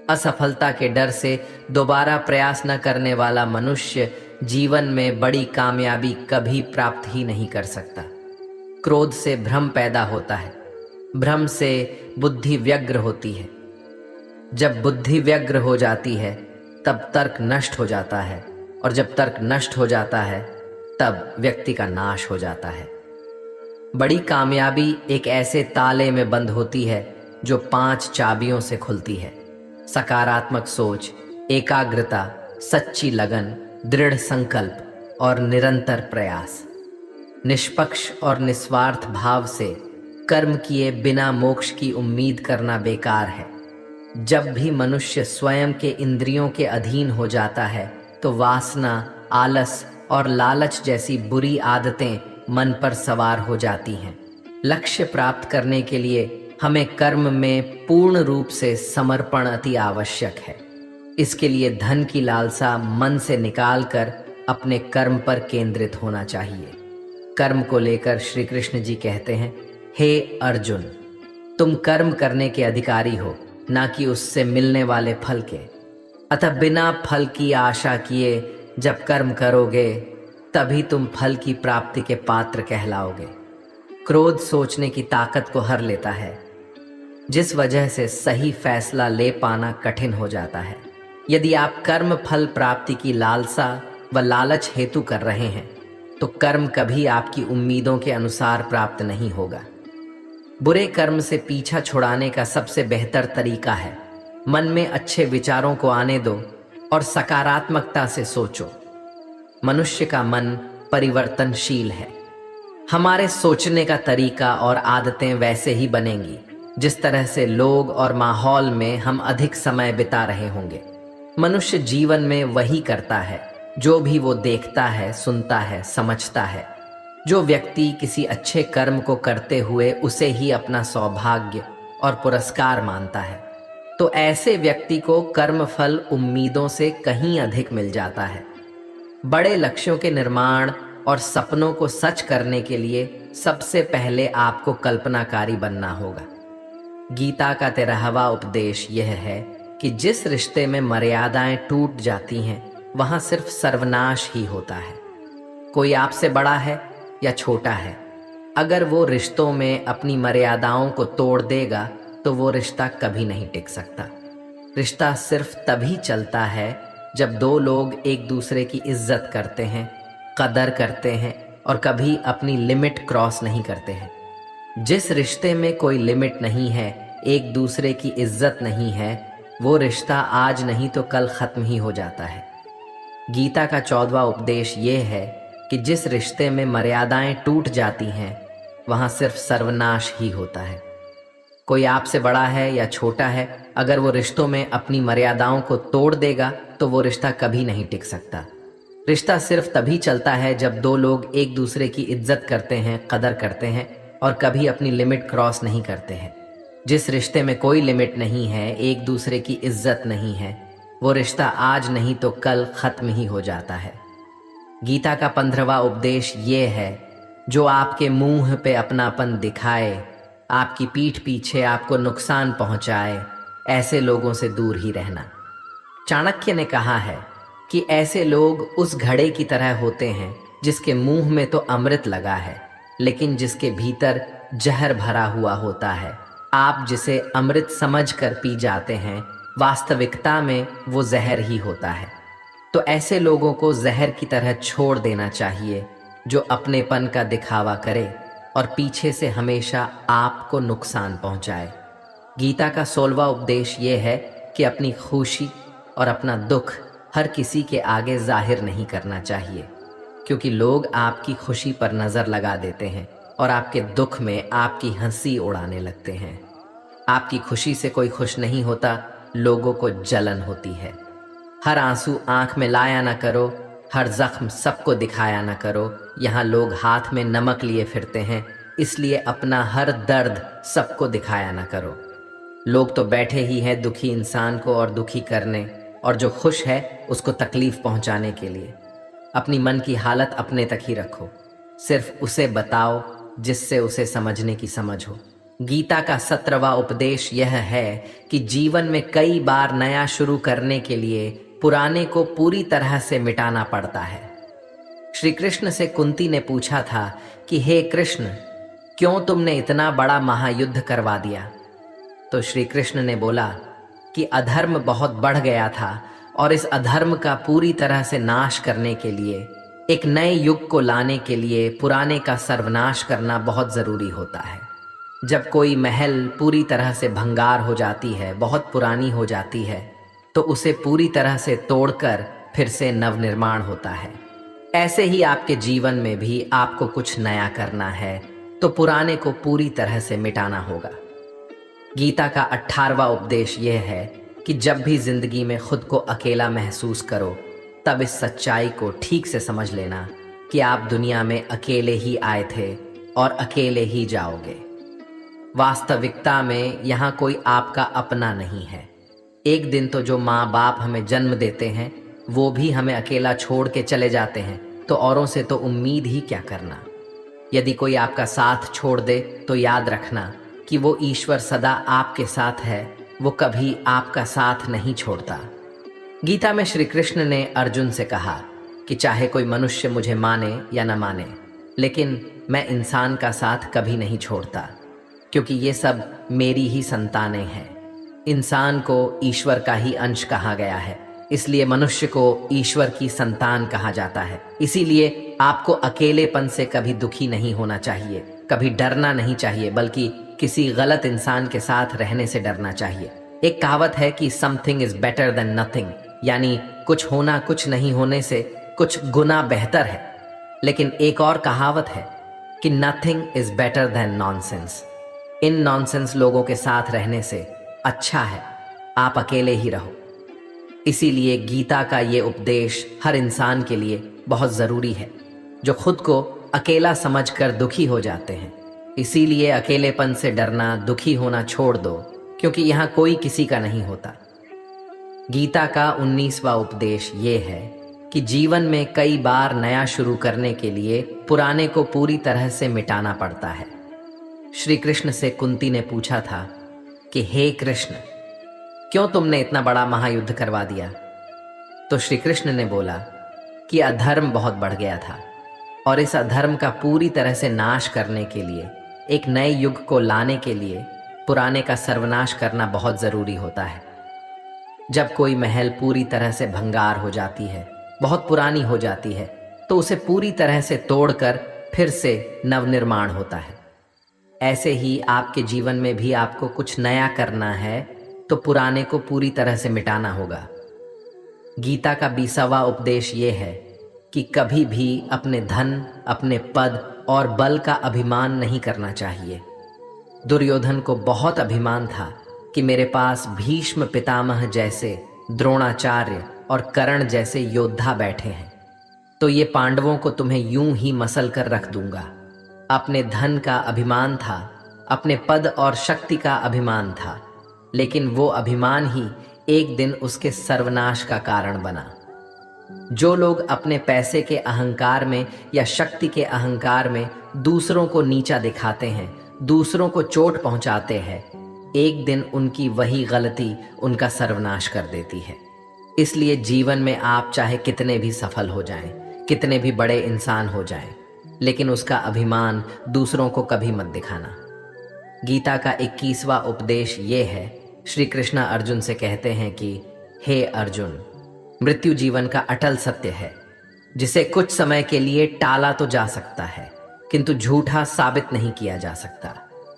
असफलता के डर से दोबारा प्रयास न करने वाला मनुष्य जीवन में बड़ी कामयाबी कभी प्राप्त ही नहीं कर सकता। क्रोध से भ्रम पैदा होता है, भ्रम से बुद्धि व्यग्र होती है। जब बुद्धि व्यग्र हो जाती है तब तर्क नष्ट हो जाता है, और जब तर्क नष्ट हो जाता है तब व्यक्ति का नाश हो जाता है। बड़ी कामयाबी एक ऐसे ताले में बंद होती है जो 5 चाबियों से खुलती है: सकारात्मक सोच, एकाग्रता, सच्ची लगन, दृढ़ संकल्प और निरंतर प्रयास। निष्पक्ष और निस्वार्थ भाव से कर्म किए बिना मोक्ष की उम्मीद करना बेकार है। जब भी मनुष्य स्वयं के इंद्रियों के अधीन हो जाता है तो वासना, आलस और लालच जैसी बुरी आदतें मन पर सवार हो जाती हैं। लक्ष्य प्राप्त करने के लिए हमें कर्म में पूर्ण रूप से समर्पण अति आवश्यक है। इसके लिए धन की लालसा मन से निकालकर अपने कर्म पर केंद्रित होना चाहिए। कर्म को लेकर श्री कृष्ण जी कहते हैं, हे अर्जुन, तुम कर्म करने के अधिकारी हो, ना कि उससे मिलने वाले फल के। अतः बिना फल की आशा किए जब कर्म करोगे तभी तुम फल की प्राप्ति के पात्र कहलाओगे। क्रोध सोचने की ताकत को हर लेता है, जिस वजह से सही फैसला ले पाना कठिन हो जाता है। यदि आप कर्म फल प्राप्ति की लालसा व लालच हेतु कर रहे हैं तो कर्म कभी आपकी उम्मीदों के अनुसार प्राप्त नहीं होगा। बुरे कर्म से पीछा छुड़ाने का सबसे बेहतर तरीका है मन में अच्छे विचारों को आने दो और सकारात्मकता से सोचो। मनुष्य का मन परिवर्तनशील है। हमारे सोचने का तरीका और आदतें वैसे ही बनेंगी जिस तरह से लोग और माहौल में हम अधिक समय बिता रहे होंगे। मनुष्य जीवन में वही करता है जो भी वो देखता है, सुनता है, समझता है। जो व्यक्ति किसी अच्छे कर्म को करते हुए उसे ही अपना सौभाग्य और पुरस्कार मानता है तो ऐसे व्यक्ति को कर्मफल उम्मीदों से कहीं अधिक मिल जाता है। बड़े लक्ष्यों के निर्माण और सपनों को सच करने के लिए सबसे पहले आपको कल्पनाकारी बनना होगा। गीता का 13वां उपदेश यह है कि जिस रिश्ते में मर्यादाएं टूट जाती हैं वहां सिर्फ सर्वनाश ही होता है। कोई आपसे बड़ा है या छोटा है, अगर वो रिश्तों में अपनी मर्यादाओं को तोड़ देगा तो वो रिश्ता कभी नहीं टिक सकता। रिश्ता सिर्फ तभी चलता है जब दो लोग एक दूसरे की इज्जत करते हैं, कदर करते हैं और कभी अपनी लिमिट क्रॉस नहीं करते हैं। जिस रिश्ते में कोई लिमिट नहीं है, एक दूसरे की इज्जत नहीं है, वो रिश्ता आज नहीं तो कल खत्म ही हो जाता है। गीता का 14वां उपदेश ये है कि जिस रिश्ते में मर्यादाएं टूट जाती हैं वहां सिर्फ सर्वनाश ही होता है। कोई आपसे बड़ा है या छोटा है, अगर वो रिश्तों में अपनी मर्यादाओं को तोड़ देगा तो वो रिश्ता कभी नहीं टिक सकता। रिश्ता सिर्फ तभी चलता है जब दो लोग एक दूसरे की इज्जत करते हैं, कदर करते हैं और कभी अपनी लिमिट क्रॉस नहीं करते हैं। जिस रिश्ते में कोई लिमिट नहीं है, एक दूसरे की इज्जत नहीं है, वो रिश्ता आज नहीं तो कल खत्म ही हो जाता है। गीता का 15वां उपदेश ये है, जो आपके मुंह पे अपनापन दिखाए, आपकी पीठ पीछे आपको नुकसान पहुंचाए, ऐसे लोगों से दूर ही रहना। चाणक्य ने कहा है कि ऐसे लोग उस घड़े की तरह होते हैं जिसके मुंह में तो अमृत लगा है लेकिन जिसके भीतर जहर भरा हुआ होता है। आप जिसे अमृत समझकर पी जाते हैं, वास्तविकता में वो जहर ही होता है। तो ऐसे लोगों को जहर की तरह छोड़ देना चाहिए जो अपनेपन का दिखावा करे और पीछे से हमेशा आपको नुकसान पहुंचाए। गीता का 16वां उपदेश ये है कि अपनी खुशी और अपना दुख हर किसी के आगे जाहिर नहीं करना चाहिए, क्योंकि लोग आपकी खुशी पर नज़र लगा देते हैं और आपके दुख में आपकी हंसी उड़ाने लगते हैं। आपकी खुशी से कोई खुश नहीं होता, लोगों को जलन होती है। हर आंसू आंख में लाया ना करो, हर जख्म सबको दिखाया ना करो। यहाँ लोग हाथ में नमक लिए फिरते हैं, इसलिए अपना हर दर्द सबको दिखाया ना करो। लोग तो बैठे ही हैं दुखी इंसान को और दुखी करने, और जो खुश है उसको तकलीफ पहुंचाने के लिए। अपनी मन की हालत अपने तक ही रखो, सिर्फ उसे बताओ जिससे उसे समझने की समझ हो। गीता का 17वां उपदेश यह है कि जीवन में कई बार नया शुरू करने के लिए पुराने को पूरी तरह से मिटाना पड़ता है। श्री कृष्ण से कुंती ने पूछा था कि हे कृष्ण, क्यों तुमने इतना बड़ा महायुद्ध करवा दिया? तो श्री कृष्ण ने बोला कि अधर्म बहुत बढ़ गया था और इस अधर्म का पूरी तरह से नाश करने के लिए, एक नए युग को लाने के लिए पुराने का सर्वनाश करना बहुत ज़रूरी होता है। जब कोई महल पूरी तरह से भंगार हो जाती है, बहुत पुरानी हो जाती है, तो उसे पूरी तरह से तोड़कर फिर से नवनिर्माण होता है। ऐसे ही आपके जीवन में भी आपको कुछ नया करना है तो पुराने को पूरी तरह से मिटाना होगा। गीता का 18वां उपदेश यह है कि जब भी जिंदगी में खुद को अकेला महसूस करो, तब इस सच्चाई को ठीक से समझ लेना कि आप दुनिया में अकेले ही आए थे और अकेले ही जाओगे। वास्तविकता में यहाँ कोई आपका अपना नहीं है। एक दिन तो जो माँ बाप हमें जन्म देते हैं वो भी हमें अकेला छोड़ के चले जाते हैं, तो औरों से तो उम्मीद ही क्या करना। यदि कोई आपका साथ छोड़ दे तो याद रखना कि वो ईश्वर सदा आपके साथ है, वो कभी आपका साथ नहीं छोड़ता। गीता में श्री कृष्ण ने अर्जुन से कहा कि चाहे कोई मनुष्य मुझे माने या न माने, लेकिन मैं इंसान का साथ कभी नहीं छोड़ता, क्योंकि ये सब मेरी ही संतानें हैं। इंसान को ईश्वर का ही अंश कहा गया है, इसलिए मनुष्य को ईश्वर की संतान कहा जाता है। इसीलिए आपको अकेलेपन से कभी दुखी नहीं होना चाहिए, कभी डरना नहीं चाहिए, बल्कि किसी गलत इंसान के साथ रहने से डरना चाहिए। एक कहावत है कि something is better than nothing, यानी कुछ होना कुछ नहीं होने से कुछ गुना बेहतर है। लेकिन एक और कहावत है कि nothing is better than nonsense. In nonsense लोगों के साथ रहने से अच्छा है आप अकेले ही रहो। इसीलिए गीता का ये उपदेश हर इंसान के लिए बहुत ज़रूरी है, जो खुद को अकेला समझकर दुखी हो जाते हैं। इसीलिए अकेलेपन से डरना, दुखी होना छोड़ दो, क्योंकि यहाँ कोई किसी का नहीं होता। गीता का 19वां उपदेश ये है कि जीवन में कई बार नया शुरू करने के लिए पुराने को पूरी तरह से मिटाना पड़ता है। श्री कृष्ण से कुंती ने पूछा था कि हे कृष्ण, क्यों तुमने इतना बड़ा महायुद्ध करवा दिया? तो श्री कृष्ण ने बोला कि अधर्म बहुत बढ़ गया था और इस अधर्म का पूरी तरह से नाश करने के लिए, एक नए युग को लाने के लिए पुराने का सर्वनाश करना बहुत ज़रूरी होता है। जब कोई महल पूरी तरह से भंगार हो जाती है, बहुत पुरानी हो जाती है, तो उसे पूरी तरह से तोड़कर फिर से नवनिर्माण होता है। ऐसे ही आपके जीवन में भी आपको कुछ नया करना है तो पुराने को पूरी तरह से मिटाना होगा। गीता का 20वां उपदेश ये है कि कभी भी अपने धन, अपने पद और बल का अभिमान नहीं करना चाहिए। दुर्योधन को बहुत अभिमान था कि मेरे पास भीष्म पितामह जैसे, द्रोणाचार्य और कर्ण जैसे योद्धा बैठे हैं, तो ये पांडवों को तुम्हें यूं ही मसल कर रख दूंगा। अपने धन का अभिमान था, अपने पद और शक्ति का अभिमान था, लेकिन वो अभिमान ही एक दिन उसके सर्वनाश का कारण बना। जो लोग अपने पैसे के अहंकार में या शक्ति के अहंकार में दूसरों को नीचा दिखाते हैं, दूसरों को चोट पहुंचाते हैं, एक दिन उनकी वही गलती उनका सर्वनाश कर देती है। इसलिए जीवन में आप चाहे कितने भी सफल हो जाएं, कितने भी बड़े इंसान हो जाएं, लेकिन उसका अभिमान दूसरों को कभी मत दिखाना। गीता का 21वां उपदेश ये है, श्री कृष्ण अर्जुन से कहते हैं कि हे अर्जुन, मृत्यु जीवन का अटल सत्य है, जिसे कुछ समय के लिए टाला तो जा सकता है, किंतु झूठा साबित नहीं किया जा सकता।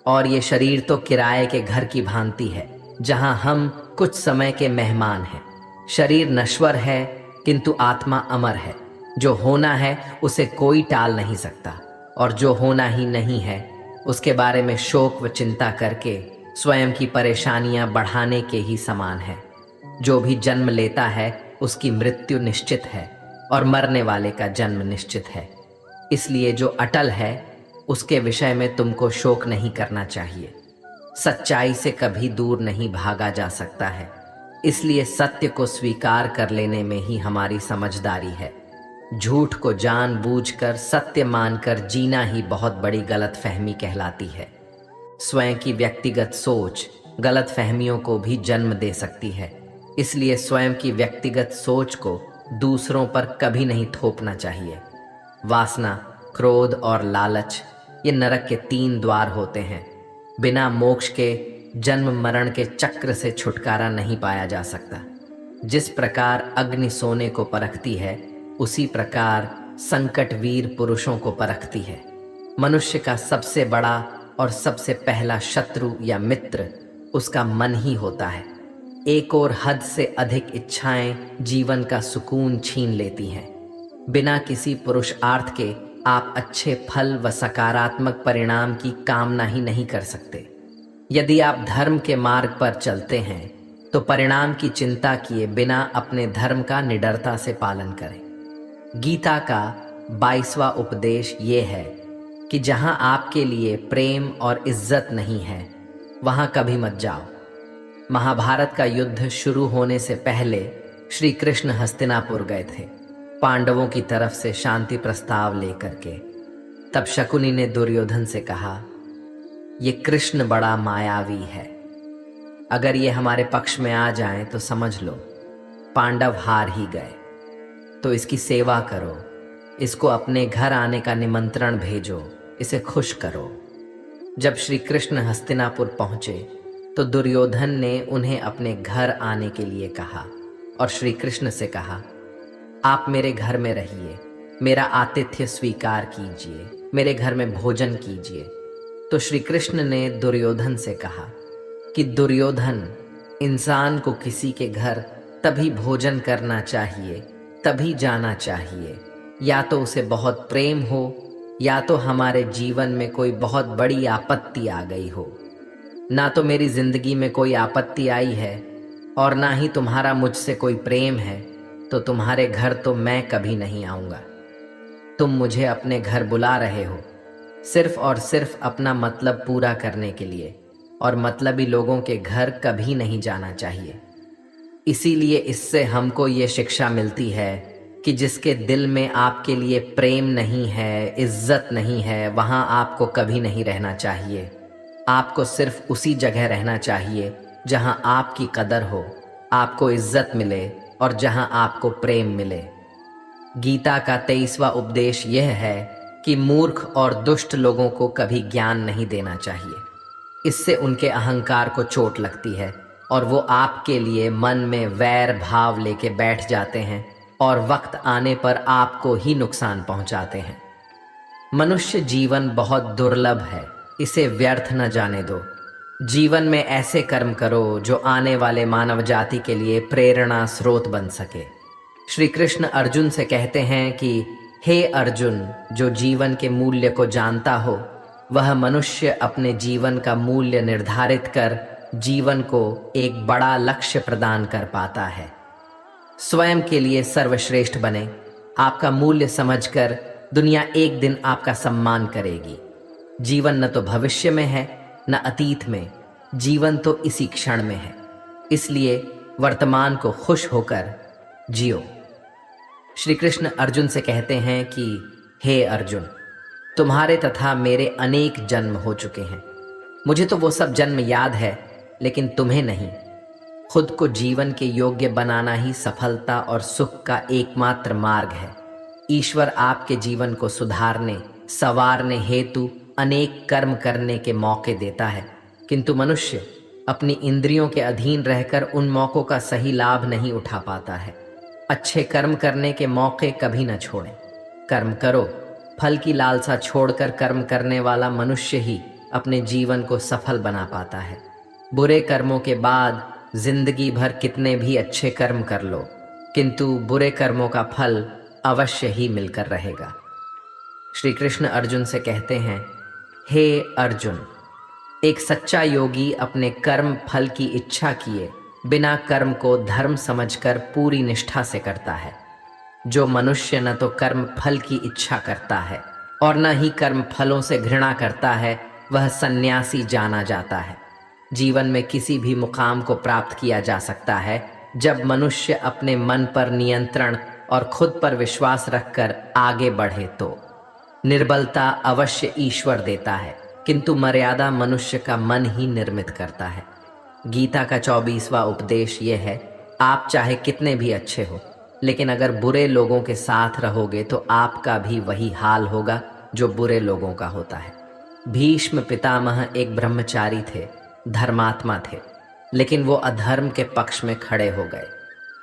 और ये शरीर तो किराए के घर की भांति है, जहां हम कुछ समय के मेहमान हैं। शरीर नश्वर है, किंतु आत्मा अमर है। जो होना है उसे कोई टाल नहीं सकता, और जो होना ही नहीं है उसके बारे में शोक व चिंता करके स्वयं की परेशानियां बढ़ाने के ही समान है। जो भी जन्म लेता है उसकी मृत्यु निश्चित है, और मरने वाले का जन्म निश्चित है। इसलिए जो अटल है उसके विषय में तुमको शोक नहीं करना चाहिए। सच्चाई से कभी दूर नहीं भागा जा सकता है, इसलिए सत्य को स्वीकार कर लेने में ही हमारी समझदारी है। झूठ को जानबूझकर सत्य मानकर जीना ही बहुत बड़ी गलतफहमी कहलाती है। स्वयं की व्यक्तिगत सोच गलत फहमियों को भी जन्म दे सकती है, इसलिए स्वयं की व्यक्तिगत सोच को दूसरों पर कभी नहीं थोपना चाहिए। वासना, क्रोध और लालच ये नरक के 3 द्वार होते हैं। बिना मोक्ष के जन्म मरण के चक्र से छुटकारा नहीं पाया जा सकता। जिस प्रकार अग्नि सोने को परखती है, उसी प्रकार संकट वीर पुरुषों को परखती है। मनुष्य का सबसे बड़ा और सबसे पहला शत्रु या मित्र उसका मन ही होता है। एक और हद से अधिक इच्छाएं जीवन का सुकून छीन लेती हैं। बिना किसी पुरुषार्थ के आप अच्छे फल व सकारात्मक परिणाम की कामना ही नहीं कर सकते। यदि आप धर्म के मार्ग पर चलते हैं तो परिणाम की चिंता किए बिना अपने धर्म का निडरता से पालन करें। गीता का 22वां उपदेश ये है कि जहां आपके लिए प्रेम और इज्जत नहीं है वहां कभी मत जाओ। महाभारत का युद्ध शुरू होने से पहले श्री कृष्ण हस्तिनापुर गए थे, पांडवों की तरफ से शांति प्रस्ताव लेकर के। तब शकुनी ने दुर्योधन से कहा, ये कृष्ण बड़ा मायावी है, अगर ये हमारे पक्ष में आ जाएं तो समझ लो पांडव हार ही गए। तो इसकी सेवा करो, इसको अपने घर आने का निमंत्रण भेजो, इसे खुश करो। जब श्री कृष्ण हस्तिनापुर पहुंचे तो दुर्योधन ने उन्हें अपने घर आने के लिए कहा और श्री कृष्ण से कहा, आप मेरे घर में रहिए, मेरा आतिथ्य स्वीकार कीजिए, मेरे घर में भोजन कीजिए। तो श्री कृष्ण ने दुर्योधन से कहा कि दुर्योधन, इंसान को किसी के घर तभी भोजन करना चाहिए, तभी जाना चाहिए, या तो उसे बहुत प्रेम हो या तो हमारे जीवन में कोई बहुत बड़ी आपत्ति आ गई हो। ना तो मेरी जिंदगी में कोई आपत्ति आई है और ना ही तुम्हारा मुझसे कोई प्रेम है, तो तुम्हारे घर तो मैं कभी नहीं आऊँगा। तुम मुझे अपने घर बुला रहे हो सिर्फ और सिर्फ अपना मतलब पूरा करने के लिए, और मतलबी लोगों के घर कभी नहीं जाना चाहिए। इसीलिए इससे हमको ये शिक्षा मिलती है कि जिसके दिल में आपके लिए प्रेम नहीं है, इज्जत नहीं है, वहाँ आपको कभी नहीं रहना चाहिए। आपको सिर्फ उसी जगह रहना चाहिए जहाँ आपकी कदर हो, आपको इज्जत मिले और जहाँ आपको प्रेम मिले। गीता का 23वां उपदेश यह है कि मूर्ख और दुष्ट लोगों को कभी ज्ञान नहीं देना चाहिए। इससे उनके अहंकार को चोट लगती है और वो आपके लिए मन में वैर भाव लेके बैठ जाते हैं और वक्त आने पर आपको ही नुकसान पहुंचाते हैं। मनुष्य जीवन बहुत दुर्लभ है, इसे व्यर्थ न जाने दो। जीवन में ऐसे कर्म करो जो आने वाले मानव जाति के लिए प्रेरणा स्रोत बन सके। श्री कृष्ण अर्जुन से कहते हैं कि हे अर्जुन, जो जीवन के मूल्य को जानता हो वह मनुष्य अपने जीवन का मूल्य निर्धारित कर जीवन को एक बड़ा लक्ष्य प्रदान कर पाता है। स्वयं के लिए सर्वश्रेष्ठ बने। आपका मूल्य समझकर दुनिया एक दिन आपका सम्मान करेगी। जीवन न तो भविष्य में है न अतीत में, जीवन तो इसी क्षण में है। इसलिए वर्तमान को खुश होकर जियो। श्री कृष्ण अर्जुन से कहते हैं कि हे अर्जुन, तुम्हारे तथा मेरे अनेक जन्म हो चुके हैं। मुझे तो वो सब जन्म याद है, लेकिन तुम्हें नहीं। खुद को जीवन के योग्य बनाना ही सफलता और सुख का एकमात्र मार्ग है। ईश्वर आपके जीवन को सुधारने संवारने हेतु अनेक कर्म करने के मौके देता है, किंतु मनुष्य अपनी इंद्रियों के अधीन रहकर उन मौकों का सही लाभ नहीं उठा पाता है। अच्छे कर्म करने के मौके कभी न छोड़ें। कर्म करो, फल की लालसा छोड़कर कर्म करने वाला मनुष्य ही अपने जीवन को सफल बना पाता है। बुरे कर्मों के बाद जिंदगी भर कितने भी अच्छे कर्म कर लो, किंतु बुरे कर्मों का फल अवश्य ही मिलकर रहेगा। श्री कृष्ण अर्जुन से कहते हैं, हे अर्जुन, एक सच्चा योगी अपने कर्म फल की इच्छा किए बिना कर्म को धर्म समझकर पूरी निष्ठा से करता है। जो मनुष्य न तो कर्म फल की इच्छा करता है और न ही कर्म फलों से घृणा करता है, वह सन्यासी जाना जाता है। जीवन में किसी भी मुकाम को प्राप्त किया जा सकता है जब मनुष्य अपने मन पर नियंत्रण और खुद पर विश्वास रखकर आगे बढ़े। तो निर्बलता अवश्य ईश्वर देता है, किंतु मर्यादा मनुष्य का मन ही निर्मित करता है। गीता का 24वां उपदेश यह है, आप चाहे कितने भी अच्छे हो, लेकिन अगर बुरे लोगों के साथ रहोगे तो आपका भी वही हाल होगा जो बुरे लोगों का होता है। भीष्म पितामह एक ब्रह्मचारी थे, धर्मात्मा थे, लेकिन वो अधर्म के पक्ष में खड़े हो गए।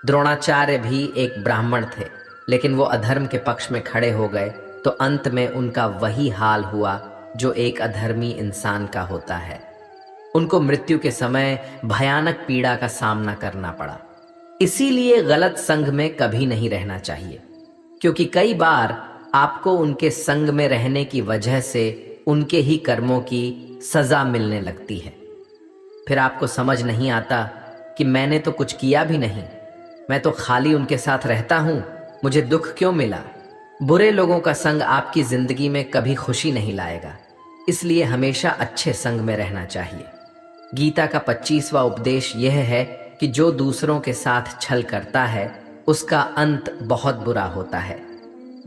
द्रोणाचार्य भी एक ब्राह्मण थे, लेकिन वो अधर्म के पक्ष में खड़े हो गए, तो अंत में उनका वही हाल हुआ जो एक अधर्मी इंसान का होता है। उनको मृत्यु के समय भयानक पीड़ा का सामना करना पड़ा। इसीलिए गलत संग में कभी नहीं रहना चाहिए, क्योंकि कई बार आपको उनके संग में रहने की वजह से उनके ही कर्मों की सजा मिलने लगती है। फिर आपको समझ नहीं आता कि मैंने तो कुछ किया भी नहीं, मैं तो खाली उनके साथ रहता हूँ, मुझे दुख क्यों मिला। बुरे लोगों का संग आपकी जिंदगी में कभी खुशी नहीं लाएगा, इसलिए हमेशा अच्छे संग में रहना चाहिए। गीता का 25वां उपदेश यह है कि जो दूसरों के साथ छल करता है उसका अंत बहुत बुरा होता है।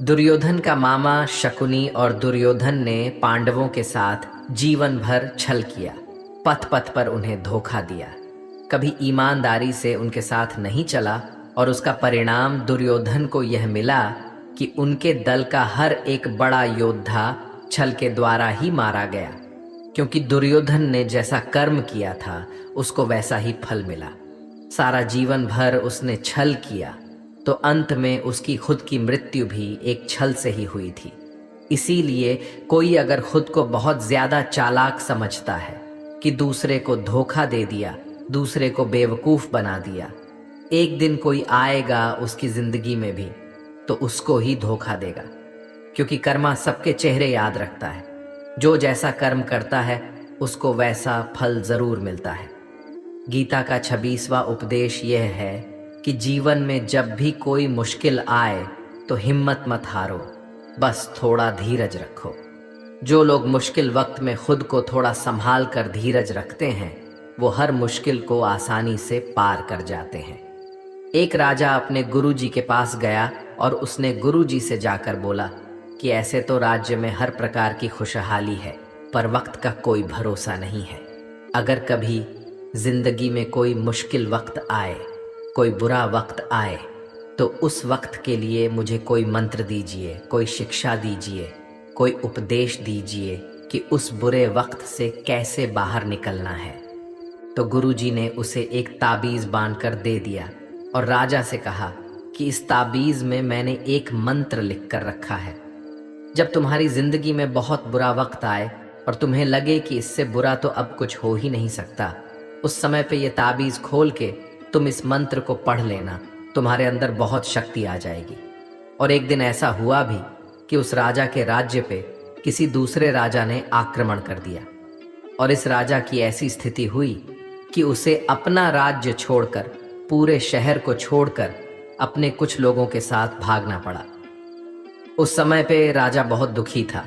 दुर्योधन का मामा शकुनी और दुर्योधन ने पांडवों के साथ जीवन भर छल किया, पथ पथ पर उन्हें धोखा दिया, कभी ईमानदारी से उनके साथ नहीं चला और उसका परिणाम दुर्योधन को यह मिला कि उनके दल का हर एक बड़ा योद्धा छल के द्वारा ही मारा गया, क्योंकि दुर्योधन ने जैसा कर्म किया था उसको वैसा ही फल मिला। सारा जीवन भर उसने छल किया, तो अंत में उसकी खुद की मृत्यु भी एक छल से ही हुई थी। इसीलिए कोई अगर खुद को बहुत ज्यादा चालाक समझता है कि दूसरे को धोखा दे दिया, दूसरे को बेवकूफ बना दिया, एक दिन कोई आएगा उसकी जिंदगी में भी तो उसको ही धोखा देगा, क्योंकि कर्मा सबके चेहरे याद रखता है। जो जैसा कर्म करता है उसको वैसा फल जरूर मिलता है। गीता का 26वां उपदेश यह है कि जीवन में जब भी कोई मुश्किल आए तो हिम्मत मत हारो, बस थोड़ा धीरज रखो। जो लोग मुश्किल वक्त में खुद को थोड़ा संभाल कर धीरज रखते हैं वो हर मुश्किल को आसानी से पार कर जाते हैं। एक राजा अपने गुरुजी के पास गया और उसने गुरुजी से जाकर बोला कि ऐसे तो राज्य में हर प्रकार की खुशहाली है, पर वक्त का कोई भरोसा नहीं है। अगर कभी जिंदगी में कोई मुश्किल वक्त आए, कोई बुरा वक्त आए, तो उस वक्त के लिए मुझे कोई मंत्र दीजिए, कोई शिक्षा दीजिए, कोई उपदेश दीजिए कि उस बुरे वक्त से कैसे बाहर निकलना है। तो गुरुजी ने उसे एक ताबीज बांधकर दे दिया और राजा से कहा कि इस ताबीज में मैंने एक मंत्र लिख कर रखा है। जब तुम्हारी जिंदगी में बहुत बुरा वक्त आए और तुम्हें लगे कि इससे बुरा तो अब कुछ हो ही नहीं सकता, उस समय पे ये ताबीज खोल के तुम इस मंत्र को पढ़ लेना, तुम्हारे अंदर बहुत शक्ति आ जाएगी। और एक दिन ऐसा हुआ भी कि उस राजा के राज्य पे किसी दूसरे राजा ने आक्रमण कर दिया और इस राजा की ऐसी स्थिति हुई कि उसे अपना राज्य छोड़कर, पूरे शहर को छोड़कर अपने कुछ लोगों के साथ भागना पड़ा। उस समय पे राजा बहुत दुखी था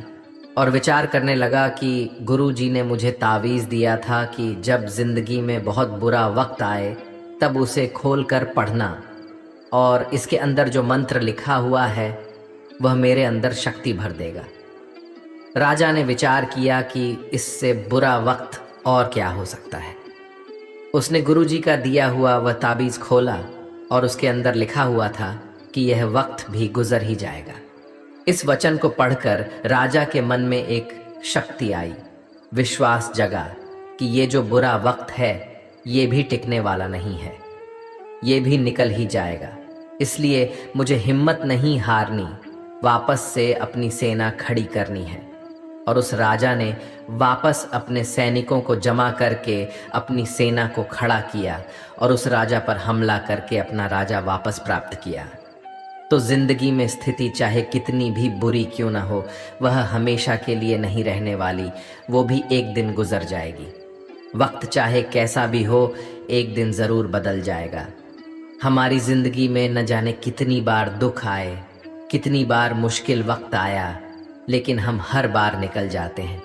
और विचार करने लगा कि गुरुजी ने मुझे तावीज़ दिया था कि जब जिंदगी में बहुत बुरा वक्त आए तब उसे खोलकर पढ़ना, और इसके अंदर जो मंत्र लिखा हुआ है वह मेरे अंदर शक्ति भर देगा। राजा ने विचार किया कि इससे बुरा वक्त और क्या हो सकता है। उसने गुरुजी का दिया हुआ वह ताबीज़ खोला और उसके अंदर लिखा हुआ था कि यह वक्त भी गुजर ही जाएगा। इस वचन को पढ़कर राजा के मन में एक शक्ति आई, विश्वास जगा कि ये जो बुरा वक्त है ये भी टिकने वाला नहीं है, ये भी निकल ही जाएगा। इसलिए मुझे हिम्मत नहीं हारनी, वापस से अपनी सेना खड़ी करनी है। और उस राजा ने वापस अपने सैनिकों को जमा करके अपनी सेना को खड़ा किया और उस राजा पर हमला करके अपना राजा वापस प्राप्त किया। तो जिंदगी में स्थिति चाहे कितनी भी बुरी क्यों ना हो, वह हमेशा के लिए नहीं रहने वाली, वो भी एक दिन गुजर जाएगी। वक्त चाहे कैसा भी हो, एक दिन ज़रूर बदल जाएगा। हमारी ज़िंदगी में न जाने कितनी बार दुख आए, कितनी बार मुश्किल वक्त आया, लेकिन हम हर बार निकल जाते हैं।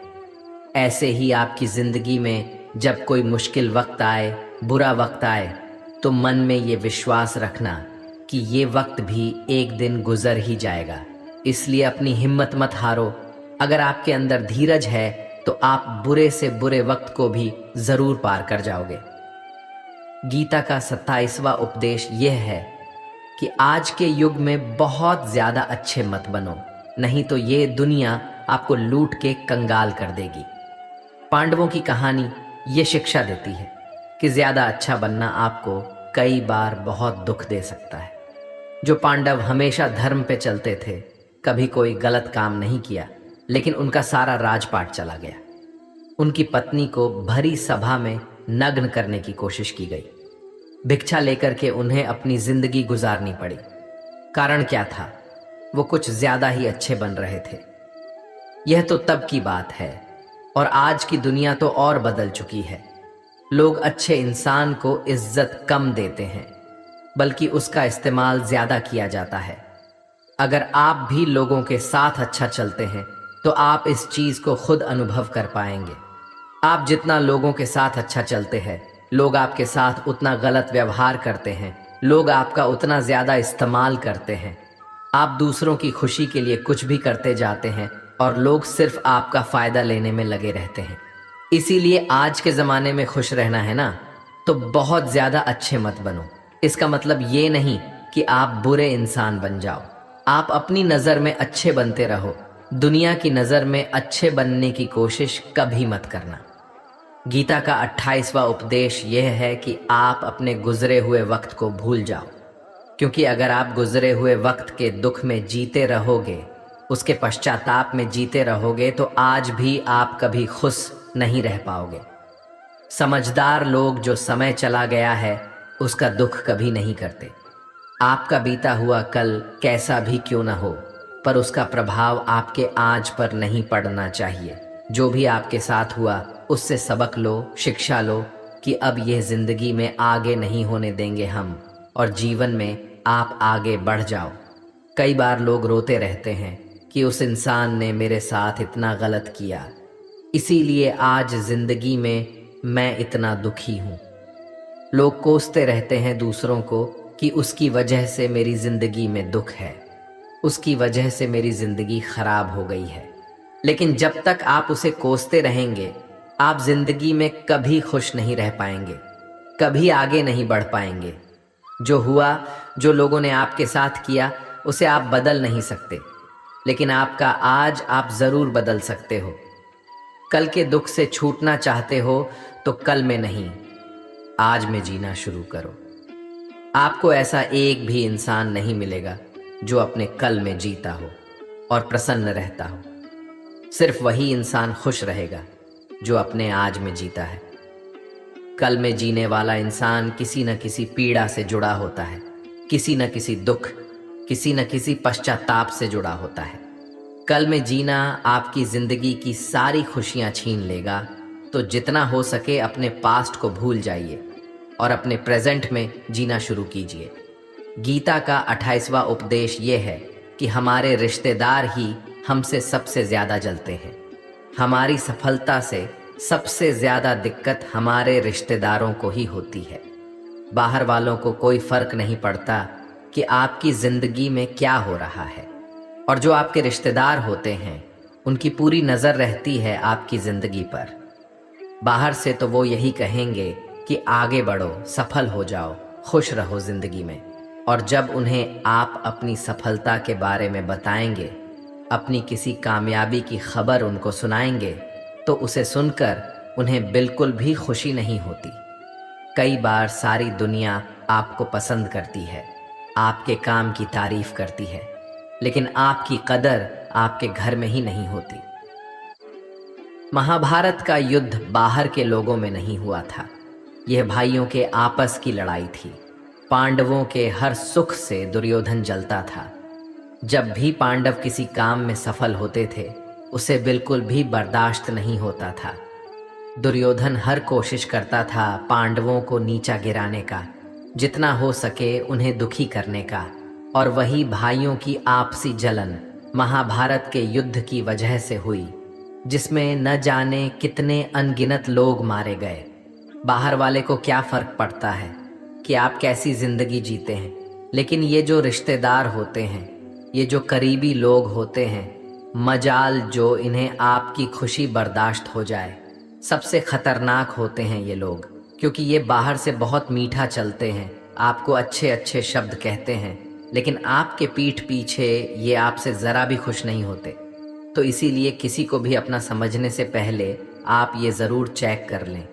ऐसे ही आपकी ज़िंदगी में जब कोई मुश्किल वक्त आए, बुरा वक्त आए, तो मन में ये विश्वास रखना कि ये वक्त भी एक दिन गुजर ही जाएगा। इसलिए अपनी हिम्मत मत हारो। अगर आपके अंदर धीरज है तो आप बुरे से बुरे वक्त को भी ज़रूर पार कर जाओगे। गीता का 27वां उपदेश यह है कि आज के युग में बहुत ज़्यादा अच्छे मत बनो, नहीं तो ये दुनिया आपको लूट के कंगाल कर देगी। पांडवों की कहानी ये शिक्षा देती है कि ज़्यादा अच्छा बनना आपको कई बार बहुत दुख दे सकता है। जो पांडव हमेशा धर्म पे चलते थे, कभी कोई गलत काम नहीं किया, लेकिन उनका सारा राजपाट चला गया। उनकी पत्नी को भरी सभा में नग्न करने की कोशिश की गई। भिक्षा लेकर के उन्हें अपनी जिंदगी गुजारनी पड़ी। कारण क्या था? वो कुछ ज्यादा ही अच्छे बन रहे थे। यह तो तब की बात है, और आज की दुनिया तो और बदल चुकी है। लोग अच्छे इंसान को इज्जत कम देते हैं, बल्कि उसका इस्तेमाल ज्यादा किया जाता है। अगर आप भी लोगों के साथ अच्छा चलते हैं तो आप इस चीज को खुद अनुभव कर पाएंगे। आप जितना लोगों के साथ अच्छा चलते हैं, लोग आपके साथ उतना गलत व्यवहार करते हैं, लोग आपका उतना ज्यादा इस्तेमाल करते हैं। आप दूसरों की खुशी के लिए कुछ भी करते जाते हैं और लोग सिर्फ आपका फायदा लेने में लगे रहते हैं। इसीलिए आज के ज़माने में खुश रहना है ना, तो बहुत ज़्यादा अच्छे मत बनो। इसका मतलब ये नहीं कि आप बुरे इंसान बन जाओ। आप अपनी नज़र में अच्छे बनते रहो, दुनिया की नज़र में अच्छे बनने की कोशिश कभी मत करना। गीता का 28वां उपदेश यह है कि आप अपने गुजरे हुए वक्त को भूल जाओ, क्योंकि अगर आप गुजरे हुए वक्त के दुख में जीते रहोगे, उसके पश्चाताप में जीते रहोगे, तो आज भी आप कभी खुश नहीं रह पाओगे। समझदार लोग जो समय चला गया है उसका दुख कभी नहीं करते। आपका बीता हुआ कल कैसा भी क्यों न हो, पर उसका प्रभाव आपके आज पर नहीं पड़ना चाहिए। जो भी आपके साथ हुआ उससे सबक लो, शिक्षा लो कि अब यह जिंदगी में आगे नहीं होने देंगे हम, और जीवन में आप आगे बढ़ जाओ। कई बार लोग रोते रहते हैं कि उस इंसान ने मेरे साथ इतना गलत किया, इसीलिए आज जिंदगी में मैं इतना दुखी हूँ। लोग कोसते रहते हैं दूसरों को कि उसकी वजह से मेरी जिंदगी में दुख है, उसकी वजह से मेरी जिंदगी खराब हो गई है। लेकिन जब तक आप उसे कोसते रहेंगे, आप जिंदगी में कभी खुश नहीं रह पाएंगे, कभी आगे नहीं बढ़ पाएंगे। जो हुआ, जो लोगों ने आपके साथ किया, उसे आप बदल नहीं सकते, लेकिन आपका आज आप जरूर बदल सकते हो। कल के दुख से छूटना चाहते हो तो कल में नहीं, आज में जीना शुरू करो। आपको ऐसा एक भी इंसान नहीं मिलेगा जो अपने कल में जीता हो और प्रसन्न रहता हो। सिर्फ वही इंसान खुश रहेगा जो अपने आज में जीता है। कल में जीने वाला इंसान किसी न किसी पीड़ा से जुड़ा होता है, किसी न किसी दुख, किसी न किसी पश्चाताप से जुड़ा होता है। कल में जीना आपकी जिंदगी की सारी खुशियां छीन लेगा, तो जितना हो सके अपने पास्ट को भूल जाइए और अपने प्रेजेंट में जीना शुरू कीजिए। गीता का 28वां उपदेश ये है कि हमारे रिश्तेदार ही हमसे सबसे ज़्यादा जलते हैं। हमारी सफलता से सबसे ज़्यादा दिक्कत हमारे रिश्तेदारों को ही होती है। बाहर वालों को कोई फ़र्क नहीं पड़ता कि आपकी ज़िंदगी में क्या हो रहा है, और जो आपके रिश्तेदार होते हैं उनकी पूरी नज़र रहती है आपकी ज़िंदगी पर। बाहर से तो वो यही कहेंगे कि आगे बढ़ो, सफल हो जाओ, खुश रहो ज़िंदगी में, और जब उन्हें आप अपनी सफलता के बारे में बताएंगे, अपनी किसी कामयाबी की खबर उनको सुनाएंगे, तो उसे सुनकर उन्हें बिल्कुल भी खुशी नहीं होती। कई बार सारी दुनिया आपको पसंद करती है, आपके काम की तारीफ करती है, लेकिन आपकी कदर आपके घर में ही नहीं होती। महाभारत का युद्ध बाहर के लोगों में नहीं हुआ था, यह भाइयों के आपस की लड़ाई थी। पांडवों के हर सुख से दुर्योधन जलता था। जब भी पांडव किसी काम में सफल होते थे, उसे बिल्कुल भी बर्दाश्त नहीं होता था। दुर्योधन हर कोशिश करता था पांडवों को नीचा गिराने का, जितना हो सके उन्हें दुखी करने का, और वही भाइयों की आपसी जलन महाभारत के युद्ध की वजह से हुई, जिसमें न जाने कितने अनगिनत लोग मारे गए। बाहर वाले को क्या फ़र्क पड़ता है कि आप कैसी ज़िंदगी जीते हैं, लेकिन ये जो रिश्तेदार होते हैं, ये जो करीबी लोग होते हैं, मजाल जो इन्हें आपकी खुशी बर्दाश्त हो जाए, सबसे ख़तरनाक होते हैं ये लोग, क्योंकि ये बाहर से बहुत मीठा चलते हैं, आपको अच्छे अच्छे शब्द कहते हैं, लेकिन आपके पीठ पीछे ये आपसे ज़रा भी खुश नहीं होते। तो इसीलिए किसी को भी अपना समझने से पहले आप ये ज़रूर चेक कर लें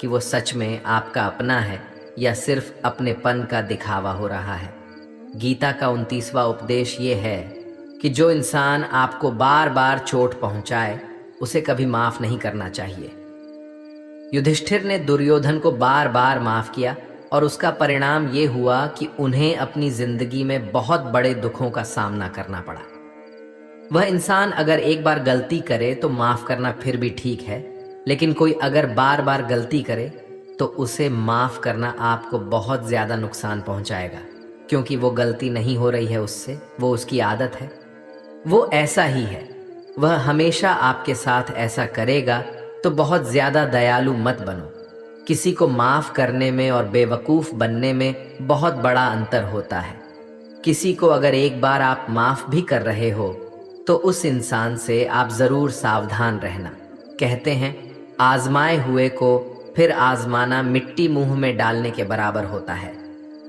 कि वो सच में आपका अपना है या सिर्फ अपनेपन का दिखावा हो रहा है। गीता का 29वां उपदेश ये है कि जो इंसान आपको बार बार चोट पहुंचाए, उसे कभी माफ़ नहीं करना चाहिए। युधिष्ठिर ने दुर्योधन को बार बार माफ़ किया, और उसका परिणाम ये हुआ कि उन्हें अपनी ज़िंदगी में बहुत बड़े दुखों का सामना करना पड़ा। वह इंसान अगर एक बार गलती करे तो माफ़ करना फिर भी ठीक है, लेकिन कोई अगर बार बार गलती करे तो उसे माफ़ करना आपको बहुत ज़्यादा नुकसान पहुंचाएगा, क्योंकि वो गलती नहीं हो रही है उससे, वो उसकी आदत है, वो ऐसा ही है, वह हमेशा आपके साथ ऐसा करेगा। तो बहुत ज़्यादा दयालु मत बनो। किसी को माफ़ करने में और बेवकूफ़ बनने में बहुत बड़ा अंतर होता है। किसी को अगर एक बार आप माफ़ भी कर रहे हो तो उस इंसान से आप ज़रूर सावधान रहना। कहते हैं, आजमाए हुए को फिर आजमाना मिट्टी मुंह में डालने के बराबर होता है।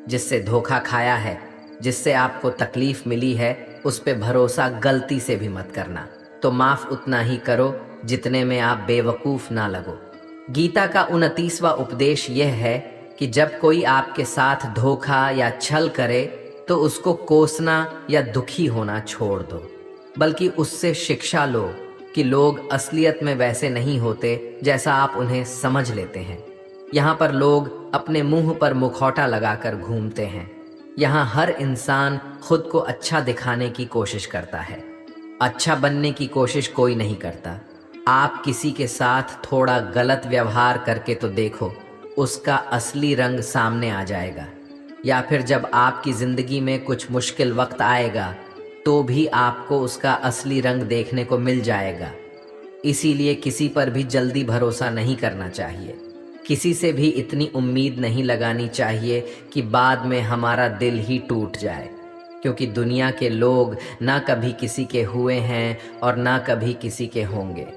जिससे धोखा खाया है जिससे आपको तकलीफ मिली है उस पे भरोसा गलती से भी मत करना। तो माफ उतना ही करो जितने में आप बेवकूफ ना लगो। गीता का 29वां उपदेश यह है कि जब कोई आपके साथ धोखा या छल करे तो उसको कोसना या दुखी होना छोड़ दो, बल्कि उससे शिक्षा लो कि लोग असलियत में वैसे नहीं होते जैसा आप उन्हें समझ लेते हैं। यहाँ पर लोग अपने मुंह पर मुखौटा लगाकर घूमते हैं। यहाँ हर इंसान खुद को अच्छा दिखाने की कोशिश करता है, अच्छा बनने की कोशिश कोई नहीं करता। आप किसी के साथ थोड़ा गलत व्यवहार करके तो देखो, उसका असली रंग सामने आ जाएगा। या फिर जब आपकी ज़िंदगी में कुछ मुश्किल वक्त आएगा तो भी आपको उसका असली रंग देखने को मिल जाएगा। इसीलिए किसी पर भी जल्दी भरोसा नहीं करना चाहिए। किसी से भी इतनी उम्मीद नहीं लगानी चाहिए कि बाद में हमारा दिल ही टूट जाए, क्योंकि दुनिया के लोग ना कभी किसी के हुए हैं और ना कभी किसी के होंगे।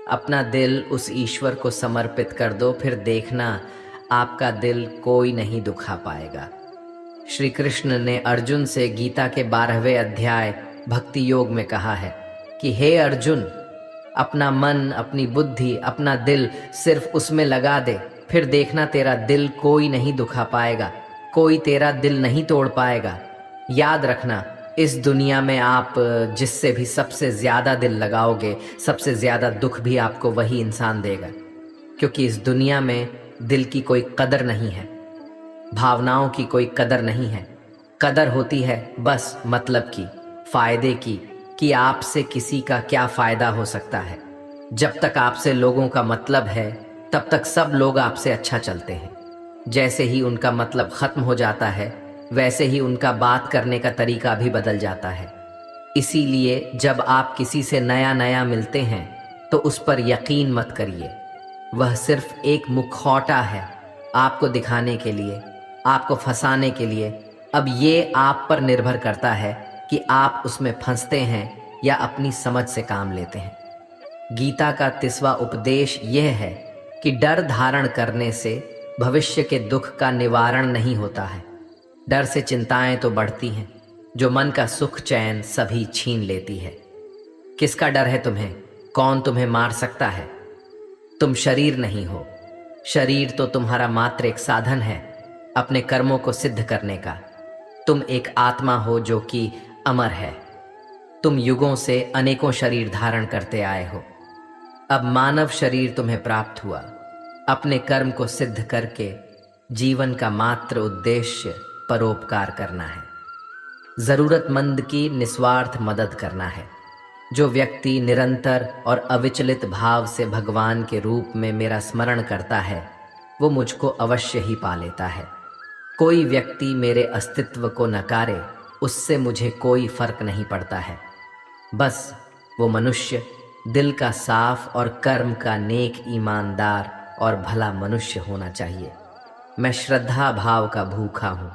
अपना दिल उस ईश्वर को समर्पित कर दो, फिर देखना आपका दिल कोई नहीं दुखा पाएगा। श्री कृष्ण ने अर्जुन से गीता के 12वें अध्याय भक्ति योग में कहा है कि हे अर्जुन, अपना मन, अपनी बुद्धि, अपना दिल सिर्फ उसमें लगा दे, फिर देखना तेरा दिल कोई नहीं दुखा पाएगा, कोई तेरा दिल नहीं तोड़ पाएगा। याद रखना, इस दुनिया में आप जिससे भी सबसे ज़्यादा दिल लगाओगे, सबसे ज़्यादा दुख भी आपको वही इंसान देगा, क्योंकि इस दुनिया में दिल की कोई कदर नहीं है, भावनाओं की कोई कदर नहीं है। कदर होती है बस मतलब की, फ़ायदे की, कि आपसे किसी का क्या फ़ायदा हो सकता है। जब तक आपसे लोगों का मतलब है तब तक सब लोग आपसे अच्छा चलते हैं। जैसे ही उनका मतलब ख़त्म हो जाता है वैसे ही उनका बात करने का तरीका भी बदल जाता है। इसीलिए जब आप किसी से नया नया मिलते हैं तो उस पर यकीन मत करिए, वह सिर्फ एक मुखौटा है आपको दिखाने के लिए, आपको फंसाने के लिए। अब ये आप पर निर्भर करता है कि आप उसमें फंसते हैं या अपनी समझ से काम लेते हैं। गीता का 30वां उपदेश यह है कि डर धारण करने से भविष्य के दुख का निवारण नहीं होता है। डर से चिंताएं तो बढ़ती हैं, जो मन का सुख चैन सभी छीन लेती है। किसका डर है तुम्हें? कौन तुम्हें मार सकता है? तुम शरीर नहीं हो। शरीर तो तुम्हारा मात्र एक साधन है अपने कर्मों को सिद्ध करने का। तुम एक आत्मा हो जो कि अमर है। तुम युगों से अनेकों शरीर धारण करते आए हो। अब मानव शरीर तुम्हें प्राप्त हुआ। अपने कर्म को सिद्ध करके जीवन का मात्र उद्देश्य परोपकार करना है, जरूरतमंद की निस्वार्थ मदद करना है। जो व्यक्ति निरंतर और अविचलित भाव से भगवान के रूप में मेरा स्मरण करता है वो मुझको अवश्य ही पा लेता है। कोई व्यक्ति मेरे अस्तित्व को नकारे उससे मुझे कोई फर्क नहीं पड़ता है। बस वो मनुष्य दिल का साफ और कर्म का नेक, ईमानदार और भला मनुष्य होना चाहिए। मैं श्रद्धा भाव का भूखा हूँ।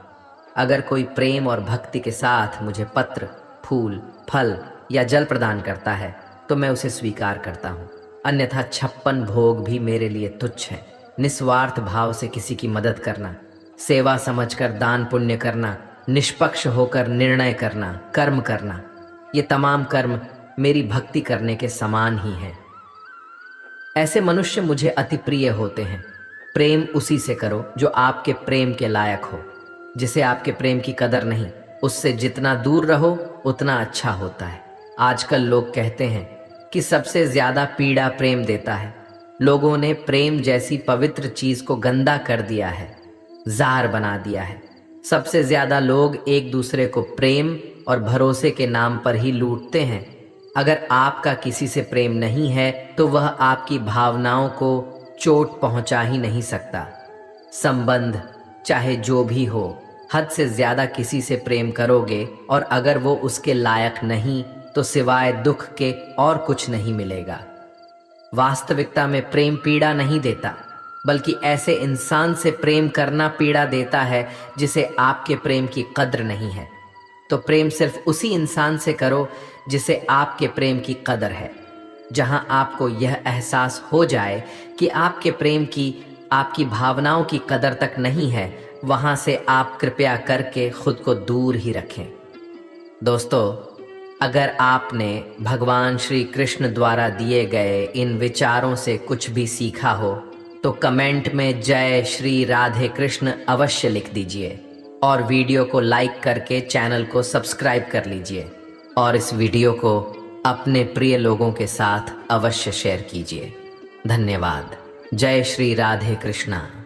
अगर कोई प्रेम और भक्ति के साथ मुझे पत्र, फूल, फल या जल प्रदान करता है तो मैं उसे स्वीकार करता हूँ, अन्यथा 56 भोग भी मेरे लिए तुच्छ हैं। निस्वार्थ भाव से किसी की मदद करना, सेवा समझकर दान पुण्य करना, निष्पक्ष होकर निर्णय करना, कर्म करना, ये तमाम कर्म मेरी भक्ति करने के समान ही हैं। ऐसे मनुष्य मुझे अति प्रिय होते हैं। प्रेम उसी से करो जो आपके प्रेम के लायक हो। जिसे आपके प्रेम की कदर नहीं, उससे जितना दूर रहो उतना अच्छा होता है। आजकल लोग कहते हैं कि सबसे ज़्यादा पीड़ा प्रेम देता है। लोगों ने प्रेम जैसी पवित्र चीज़ को गंदा कर दिया है, ज़ार बना दिया है। सबसे ज़्यादा लोग एक दूसरे को प्रेम और भरोसे के नाम पर ही लूटते हैं। अगर आपका किसी से प्रेम नहीं है तो वह आपकी भावनाओं को चोट पहुंचा ही नहीं सकता। संबंध चाहे जो भी हो, हद से ज़्यादा किसी से प्रेम करोगे और अगर वो उसके लायक नहीं तो सिवाय दुख के और कुछ नहीं मिलेगा। वास्तविकता में प्रेम पीड़ा नहीं देता, बल्कि ऐसे इंसान से प्रेम करना पीड़ा देता है जिसे आपके प्रेम की कद्र नहीं है। तो प्रेम सिर्फ उसी इंसान से करो जिसे आपके प्रेम की कदर है। जहां आपको यह एहसास हो जाए कि आपके प्रेम की, आपकी भावनाओं की कदर तक नहीं है, वहां से आप कृपया करके खुद को दूर ही रखें। दोस्तों, अगर आपने भगवान श्री कृष्ण द्वारा दिए गए इन विचारों से कुछ भी सीखा हो तो कमेंट में जय श्री राधे कृष्ण अवश्य लिख दीजिए और वीडियो को लाइक करके चैनल को सब्सक्राइब कर लीजिए और इस वीडियो को अपने प्रिय लोगों के साथ अवश्य शेयर कीजिए। धन्यवाद। जय श्री राधे कृष्णा।